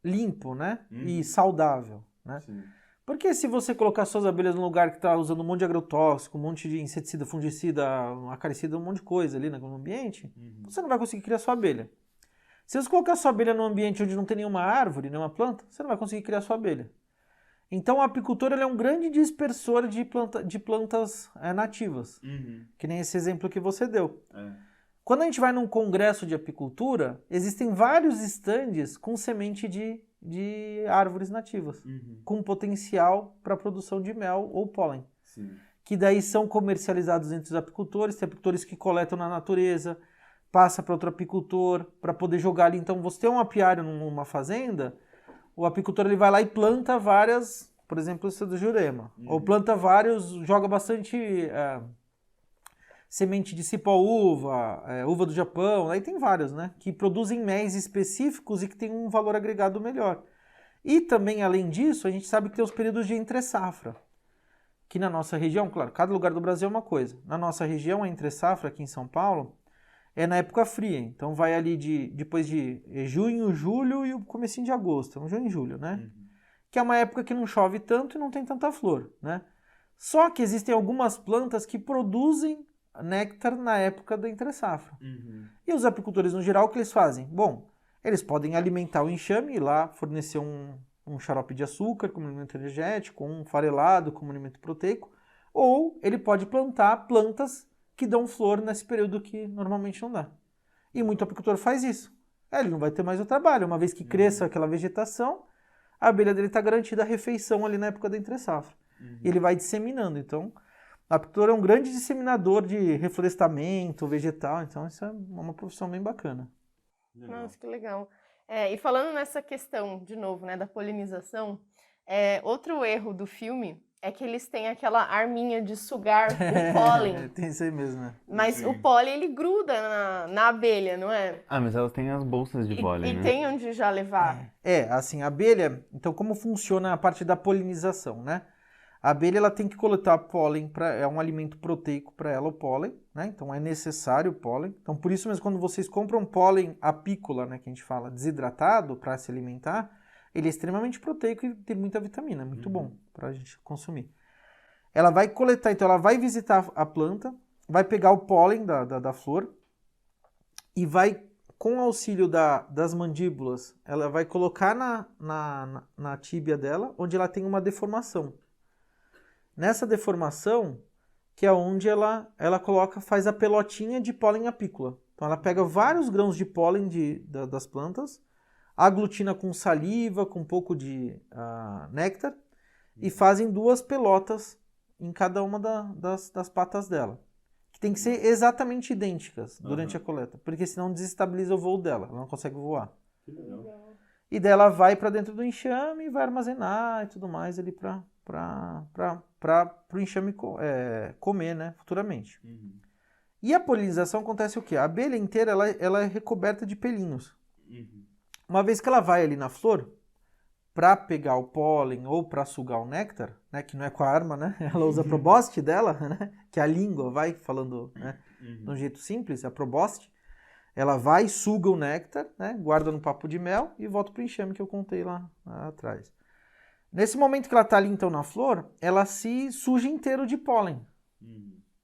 limpo, né? E saudável, né? Sim. Porque se você colocar suas abelhas num lugar que está usando um monte de agrotóxico, um monte de inseticida, fungicida, acaricida, um monte de coisa ali no ambiente, você não vai conseguir criar sua abelha. Se você colocar sua abelha num ambiente onde não tem nenhuma árvore, nenhuma planta, você não vai conseguir criar sua abelha. Então o apicultor, ele é um grande dispersor de plantas nativas, que nem esse exemplo que você deu. Quando a gente vai num congresso de apicultura, existem vários estandes com semente de árvores nativas, com potencial para a produção de mel ou pólen. Sim. Que daí são comercializados entre os apicultores, tem apicultores que coletam na natureza, passa para outro apicultor para poder jogar ali. Então você tem um apiário numa fazenda, o apicultor ele vai lá e planta várias, por exemplo, esse do jurema, ou planta vários, joga bastante semente de cipó-uva, uva do Japão, aí tem vários, né? Que produzem méis específicos e que tem um valor agregado melhor. E também, além disso, a gente sabe que tem os períodos de entre-safra, que na nossa região, claro, cada lugar do Brasil é uma coisa. Na nossa região, a entre-safra aqui em São Paulo, é na época fria. Então vai ali depois de junho, julho e o comecinho de agosto. Então, junho e julho, né? Que é uma época que não chove tanto e não tem tanta flor, né? Só que existem algumas plantas que produzem néctar na época da entre-safra. E os apicultores, no geral, o que eles fazem? Bom, eles podem alimentar o enxame e lá fornecer um xarope de açúcar como alimento energético, um farelado como alimento proteico, ou ele pode plantar plantas que dão flor nesse período que normalmente não dá. E muito apicultor faz isso. Ele não vai ter mais o trabalho, uma vez que cresça aquela vegetação, a abelha dele está garantida a refeição ali na época da entre-safra. E ele vai disseminando. Então, o apicultor é um grande disseminador de reflorestamento vegetal, então isso é uma profissão bem bacana. Nossa, que legal. E falando nessa questão, de novo, né, da polinização, outro erro do filme é que eles têm aquela arminha de sugar o pólen. Tem isso aí mesmo, né? Mas o pólen, ele gruda na abelha, não é? Ah, mas elas têm as bolsas de pólen, né? E tem onde já levar. Assim, a abelha... Então, como funciona a parte da polinização, né? A abelha, ela tem que coletar pólen, é um alimento proteico para ela, o pólen, né? Então, é necessário o pólen. Então, por isso mesmo, quando vocês compram pólen apícola, né, que a gente fala, desidratado para se alimentar, ele é extremamente proteico e tem muita vitamina, é muito bom para a gente consumir. Ela vai coletar, então ela vai visitar a planta, vai pegar o pólen da flor e vai, com o auxílio das mandíbulas, ela vai colocar na tíbia dela, onde ela tem uma deformação. Nessa deformação, que é onde ela faz a pelotinha de pólen apícola. Então ela pega vários grãos de pólen das plantas, aglutina com saliva, com um pouco de néctar, e fazem 2 pelotas em cada uma das patas dela. Que tem que ser exatamente idênticas durante a coleta, porque senão desestabiliza o voo dela, ela não consegue voar. Que legal. E daí ela vai para dentro do enxame e vai armazenar e tudo mais ali para o enxame comer, né, futuramente. E a polinização acontece o quê? A abelha inteira ela é recoberta de pelinhos. Uma vez que ela vai ali na flor, para pegar o pólen ou para sugar o néctar, né, que não é com a arma, né, ela usa a probóscide dela, né, que é a língua, vai falando, né, de um jeito simples, a probóscide, ela vai, suga o néctar, né, guarda no papo de mel e volta para o enxame que eu contei lá atrás. Nesse momento que ela está ali então na flor, ela se suja inteiro de pólen.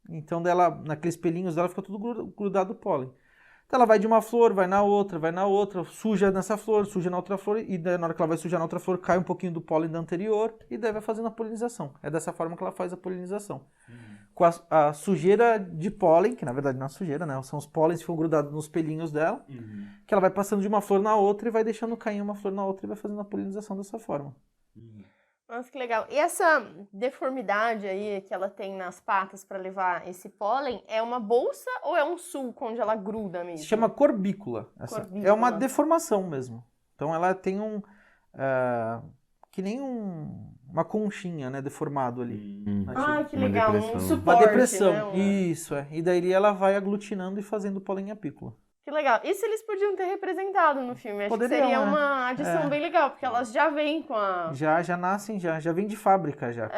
Então naqueles pelinhos dela fica tudo grudado pólen. Então ela vai de uma flor, vai na outra, suja nessa flor, suja na outra flor, e daí, na hora que ela vai sujar na outra flor, cai um pouquinho do pólen da anterior, e daí vai fazendo a polinização. É dessa forma que ela faz a polinização. Com a sujeira de pólen, que na verdade não é sujeira, né? São os pólens que ficam grudados nos pelinhos dela, que ela vai passando de uma flor na outra e vai deixando cair uma flor na outra e vai fazendo a polinização dessa forma. Nossa, que legal. E essa deformidade aí que ela tem nas patas para levar esse pólen, é uma bolsa ou é um sulco onde ela gruda mesmo? Se chama corbícula. É uma deformação mesmo. Então ela tem que nem uma conchinha, né, deformado ali. Que legal, um suporte, uma depressão, né? Isso, E daí ela vai aglutinando e fazendo pólen apícola. Que legal. Isso eles podiam ter representado no filme. Acho Poderiam, que seria né? uma adição bem legal, porque elas já vêm com a... Já nascem, já vem de fábrica já.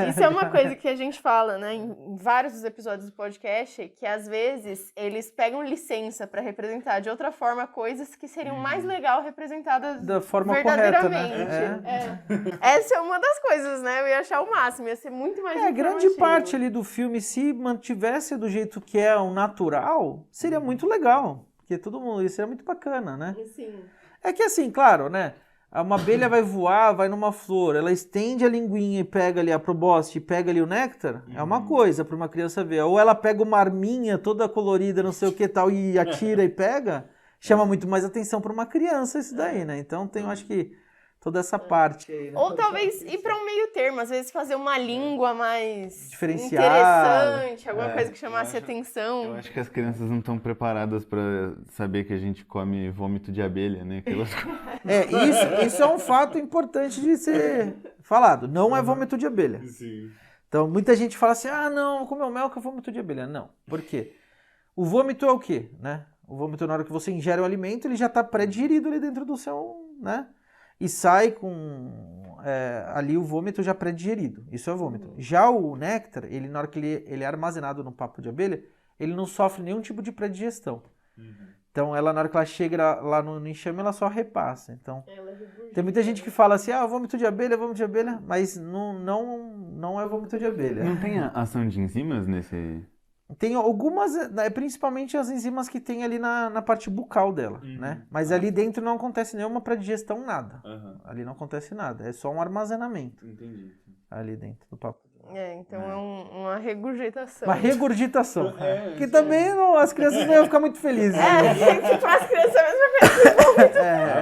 Isso é uma coisa que a gente fala, né, em vários dos episódios do podcast, que às vezes eles pegam licença para representar de outra forma coisas que seriam mais legal representadas da forma correta, verdadeiramente. né? Essa é uma das coisas, né? Eu ia achar o máximo, ia ser muito mais grande informativo. parte ali do filme, se mantivesse do jeito que é o natural, seria muito legal. Porque todo mundo, isso é muito bacana, né? Sim. É que assim, claro, né? Uma abelha vai voar, vai numa flor, ela estende a linguinha e pega ali a probóscide, pega ali o néctar, é uma coisa para uma criança ver. Ou ela pega uma arminha toda colorida, não sei o que tal, e atira e pega, chama muito mais atenção para uma criança isso daí, né? Então tem, eu acho que toda essa parte aí, né? Ou talvez ir para um meio termo, às vezes fazer uma língua mais diferenciada, interessante, alguma coisa que chamasse atenção. Eu acho que as crianças não estão preparadas para saber que a gente come vômito de abelha, né? Isso é um fato importante de ser falado. Não é vômito de abelha. Sim. Então muita gente fala assim, não, comeu mel que é vômito de abelha. Não, por quê? O vômito é o quê, né? O vômito, na hora que você ingere o alimento, ele já está pré-digerido ali dentro do seu, né? E sai com ali o vômito já pré-digerido. Isso é vômito. Já o néctar, ele, na hora que ele é armazenado no papo de abelha, ele não sofre nenhum tipo de pré-digestão. Então, ela, na hora que ela chega lá no enxame, ela só repassa. Então, tem muita gente que fala assim, vômito de abelha, mas não é vômito de abelha. Não tem ação de enzimas nesse... Tem algumas, principalmente as enzimas que tem ali na parte bucal dela, né? Mas ali dentro não acontece nenhuma pré-digestão, nada. Ali não acontece nada, é só um armazenamento. Entendi. Ali dentro do papo. Então é uma regurgitação. Uma regurgitação. Que também as crianças não iam ficar muito felizes. Tipo, as crianças mesmo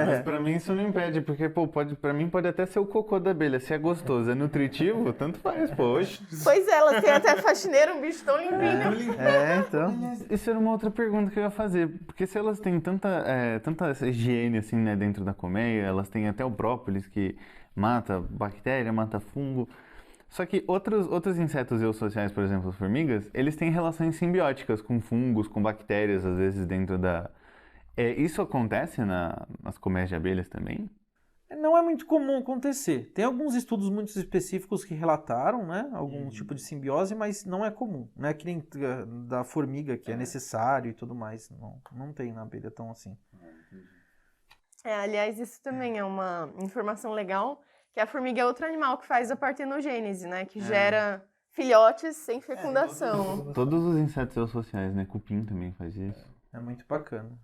Mas pra mim isso não impede, porque, pra mim pode até ser o cocô da abelha. Se é gostoso, é nutritivo, tanto faz, hoje. Pois é, elas têm até faxineira, um bicho tão limpinho. Então. Isso era uma outra pergunta que eu ia fazer, porque se elas têm tanta higiene assim, né, dentro da colmeia, elas têm até o própolis que mata bactéria, mata fungo. Só que outros insetos eusociais, por exemplo, as formigas, eles têm relações simbióticas com fungos, com bactérias, às vezes dentro da... isso acontece nas colmeias de abelhas também? Não é muito comum acontecer. Tem alguns estudos muito específicos que relataram, né, algum tipo de simbiose, mas não é comum. Não é que nem da formiga, que é necessário e tudo mais. Não tem na abelha tão assim. Aliás, isso também é uma informação legal, que a formiga é outro animal que faz a partenogênese, né? Que gera filhotes sem fecundação. Todos os insetos eusociais, né? Cupim também faz isso. É muito bacana.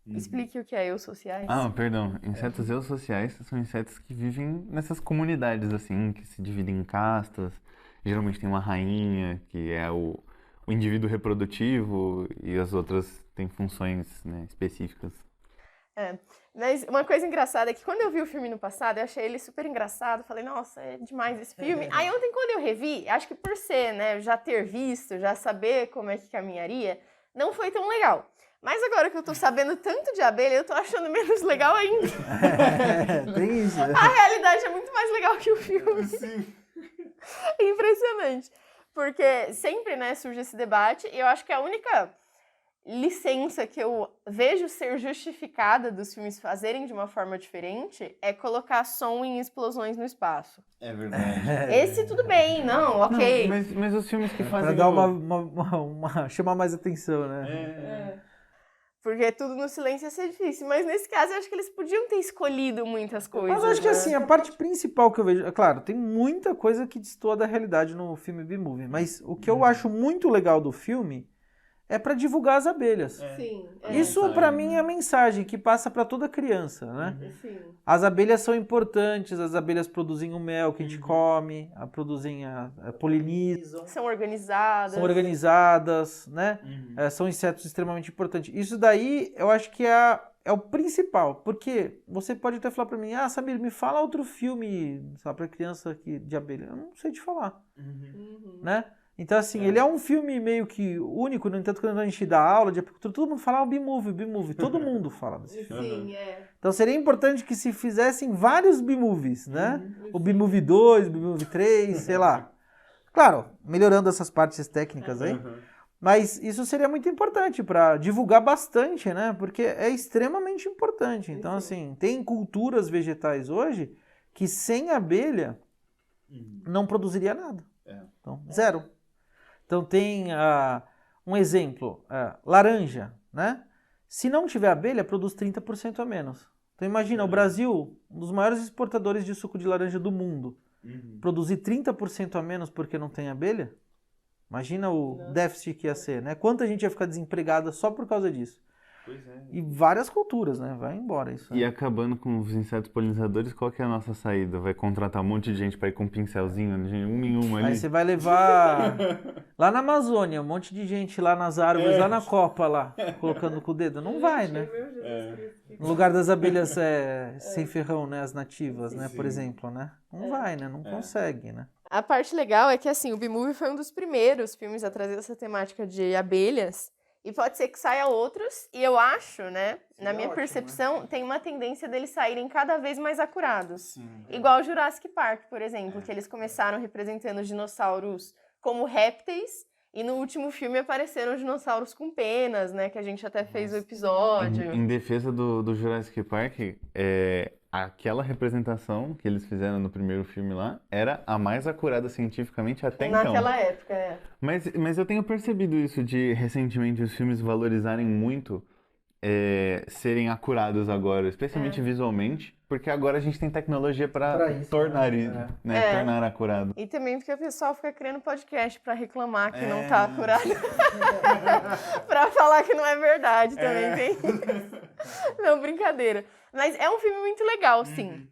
Explique o que é eusociais. Perdão. Insetos eusociais são insetos que vivem nessas comunidades, assim, que se dividem em castas. Geralmente tem uma rainha, que é o indivíduo reprodutivo, e as outras têm funções, né, específicas. Mas uma coisa engraçada é que quando eu vi o filme no passado, eu achei ele super engraçado. Falei, nossa, é demais esse filme. Aí ontem, quando eu revi, acho que por ser, né, já ter visto, já saber como é que caminharia, não foi tão legal. Mas agora que eu tô sabendo tanto de abelha, eu tô achando menos legal ainda. Tem isso. A realidade é muito mais legal que o filme. Sim. Impressionante. Porque sempre, né, surge esse debate, e eu acho que a única licença que eu vejo ser justificada dos filmes fazerem de uma forma diferente é colocar som em explosões no espaço. É verdade. Esse tudo bem, não, ok. Não, mas os filmes que fazem... Pra dar chamar mais atenção, né? Porque tudo no silêncio ia ser difícil. Mas nesse caso, eu acho que eles podiam ter escolhido muitas coisas. Mas eu acho que assim, a parte principal que eu vejo... Claro, tem muita coisa que destoa da realidade no filme B-Movie. Mas o que eu acho muito legal do filme é para divulgar as abelhas. Sim. Isso para mim é a mensagem que passa para toda criança, né? Sim. As abelhas são importantes, as abelhas produzem o mel que a gente come, produzem, polinizam. São organizadas, né? São insetos extremamente importantes. Isso daí eu acho que é o principal, porque você pode até falar para mim, Samir, me fala outro filme, sabe, para criança de abelha. Eu não sei te falar, né? Então, assim, ele é um filme meio que único, no entanto, quando a gente dá aula de apicultura, todo mundo fala o B-Movie, todo mundo fala desse filme. Sim, Então, seria importante que se fizessem vários B-Movies, né? O B-Movie 2, o B-Movie 3, sei lá. Claro, melhorando essas partes técnicas aí, mas isso seria muito importante para divulgar bastante, né? Porque é extremamente importante. Então, assim, tem culturas vegetais hoje que sem abelha não produziria nada. Então, zero. Então tem um exemplo, laranja, né? Se não tiver abelha, produz 30% a menos. Então imagina, o Brasil, um dos maiores exportadores de suco de laranja do mundo, produzir 30% a menos porque não tem abelha? Imagina o déficit que ia ser, né? Quanta gente ia ficar desempregada só por causa disso. Pois é. E várias culturas, né? Vai embora isso. E acabando com os insetos polinizadores, qual que é a nossa saída? Vai contratar um monte de gente para ir com um pincelzinho, um em uma ali? Aí você vai levar lá na Amazônia, um monte de gente lá nas árvores, lá na copa, lá, colocando com o dedo. Não vai, né? No lugar das abelhas sem ferrão, né? As nativas, né? Por exemplo, né? Não vai, né? Não consegue, né? A parte legal é que, assim, o B-Movie foi um dos primeiros filmes a trazer essa temática de abelhas. E pode ser que saia outros, e eu acho, né, na minha percepção, tem uma tendência deles saírem cada vez mais acurados. Igual o Jurassic Park, por exemplo, que eles começaram representando os dinossauros como répteis, E no último filme apareceram dinossauros com penas, né? Que a gente até fez o episódio. Em defesa do Jurassic Park, aquela representação que eles fizeram no primeiro filme lá era a mais acurada cientificamente até então. Naquela época, Mas eu tenho percebido isso de, recentemente, os filmes valorizarem muito serem acurados agora, especialmente visualmente, porque agora a gente tem tecnologia para isso, tornar, né? tornar acurado. E também porque o pessoal fica criando podcast pra reclamar que não tá acurado. Pra falar que não é verdade também, tem. Não, brincadeira. Mas é um filme muito legal, sim.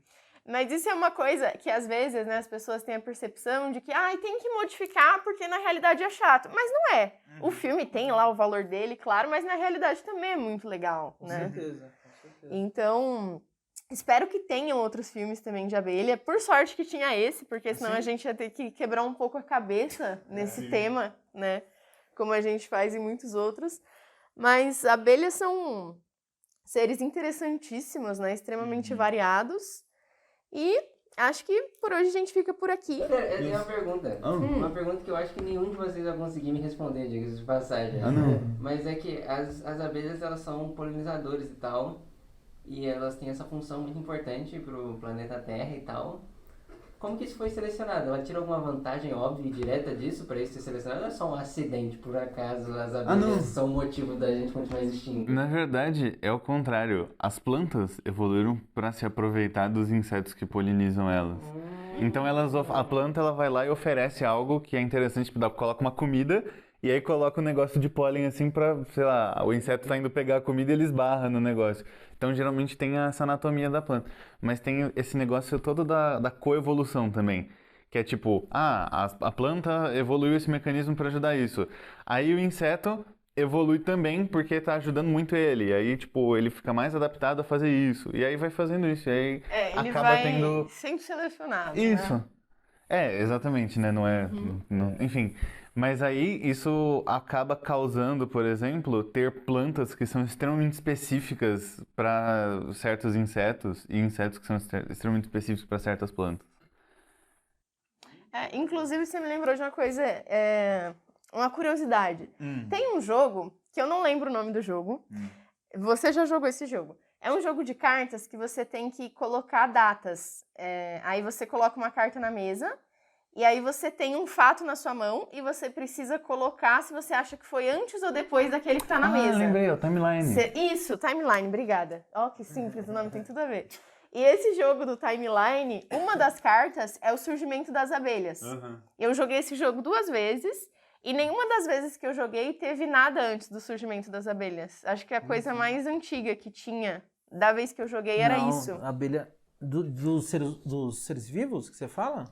Mas isso é uma coisa que, às vezes, né, as pessoas têm a percepção de que tem que modificar porque na realidade é chato. Mas não é. O filme tem lá o valor dele, claro, mas na realidade também é muito legal, né? Com certeza. Então, espero que tenham outros filmes também de abelha. Por sorte que tinha esse, porque senão a gente ia ter que quebrar um pouco a cabeça nesse tema, né? Como a gente faz em muitos outros. Mas abelhas são seres interessantíssimos, né? Extremamente variados. E acho que por hoje a gente fica por aqui. Eu tenho uma pergunta. Uma pergunta que eu acho que nenhum de vocês vai conseguir me responder, diga-se de passagem. Não. Mas é que as abelhas, elas são polinizadores e tal. E elas têm essa função muito importante pro planeta Terra e tal. Como que isso foi selecionado? Ela tira alguma vantagem óbvia e direta disso para isso ser selecionado? Ou é só um acidente, por acaso as abelhas são o motivo da gente continuar existindo? Na verdade, é o contrário. As plantas evoluíram para se aproveitar dos insetos que polinizam elas. Então a planta ela vai lá e oferece algo que é interessante, tipo, coloca uma comida e aí coloca um negócio de pólen assim pra, sei lá, o inseto tá indo pegar a comida e ele esbarra no negócio. Então geralmente tem essa anatomia da planta. Mas tem esse negócio todo da coevolução também. Que é tipo, a planta evoluiu esse mecanismo para ajudar isso. Aí o inseto evolui também porque tá ajudando muito ele. Aí, tipo, ele fica mais adaptado a fazer isso. E aí vai fazendo isso. E aí ele acaba vai tendo... sempre selecionado, Isso. né? Exatamente, né? Não é... enfim. Mas aí isso acaba causando, por exemplo, ter plantas que são extremamente específicas para certos insetos e insetos que são extremamente específicos para certas plantas. Inclusive, você me lembrou de uma coisa, uma curiosidade. Tem um jogo, que eu não lembro o nome do jogo. Você já jogou esse jogo. É um jogo de cartas que você tem que colocar datas. Aí você coloca uma carta na mesa, e aí você tem um fato na sua mão, e você precisa colocar se você acha que foi antes ou depois daquele que tá na mesa. Lembrei, o Timeline. Isso, Timeline, obrigada. Ó, que simples, o nome tem tudo a ver. E esse jogo do Timeline, uma das cartas é o surgimento das abelhas. Eu joguei esse jogo 2 vezes, e nenhuma das vezes que eu joguei teve nada antes do surgimento das abelhas. Acho que a coisa mais antiga que tinha da vez que eu joguei era isso. A abelha dos seres vivos que você fala?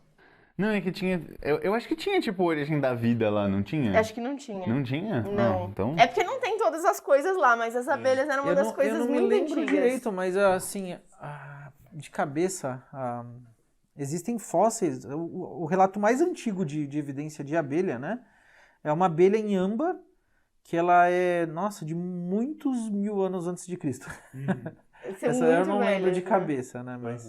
Não, é que tinha... Eu acho que tinha, tipo, a origem da vida lá, não tinha? Acho que não tinha. Não tinha? Não. Então... É porque não tem todas as coisas lá, mas as abelhas eram uma das coisas muito antigas. Eu não me lembro direito, mas assim, de cabeça, existem fósseis. O relato mais antigo de evidência de abelha, né? É uma abelha em âmbar, que ela é, de muitos mil anos antes de Cristo. Essa eu não lembro de cabeça, né? Mas...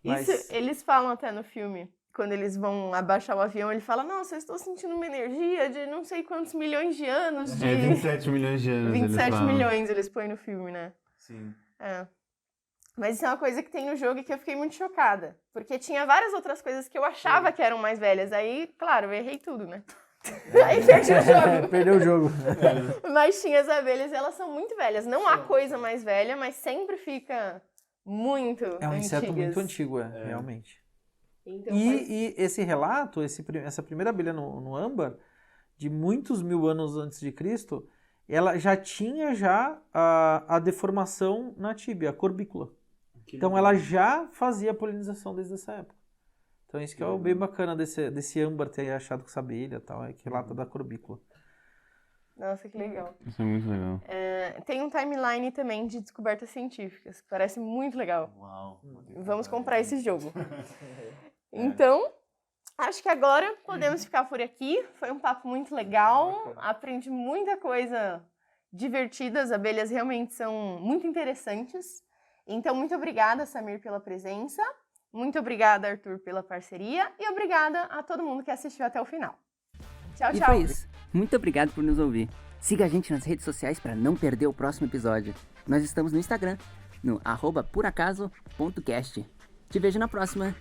Isso eles falam até no filme. Quando eles vão abaixar o avião, ele fala, nossa, eu estou sentindo uma energia de não sei quantos milhões de anos. 27 milhões de anos 27 milhões eles põem no filme, né? Sim. Mas isso é uma coisa que tem no jogo e que eu fiquei muito chocada. Porque tinha várias outras coisas que eu achava que eram mais velhas. Aí, claro, eu errei tudo, né? Aí perdi o jogo. Perdeu o jogo. Mas tinha as abelhas e elas são muito velhas. Não há coisa mais velha, mas sempre fica muito É um inseto muito antigo, realmente. Então, e esse relato, essa primeira abelha no âmbar, de muitos mil anos antes de Cristo, ela já tinha a deformação na tíbia, a corbícula. Então ela já fazia polinização desde essa época. Então isso que é o bem bacana desse âmbar ter achado com essa abelha e tal, é que relata da corbícula. Nossa, que legal. Isso é muito legal. Tem um timeline também de descobertas científicas, que parece muito legal. Uau. Vamos comprar esse jogo. Então, acho que agora podemos ficar por aqui. Foi um papo muito legal. Aprendi muita coisa divertida. As abelhas realmente são muito interessantes. Então, muito obrigada, Samir, pela presença. Muito obrigada, Arthur, pela parceria. E obrigada a todo mundo que assistiu até o final. Tchau, E tchau. foi isso. Muito obrigado por nos ouvir. Siga a gente nas redes sociais para não perder o próximo episódio. Nós estamos no Instagram, no @puracaso.cast. Te vejo na próxima.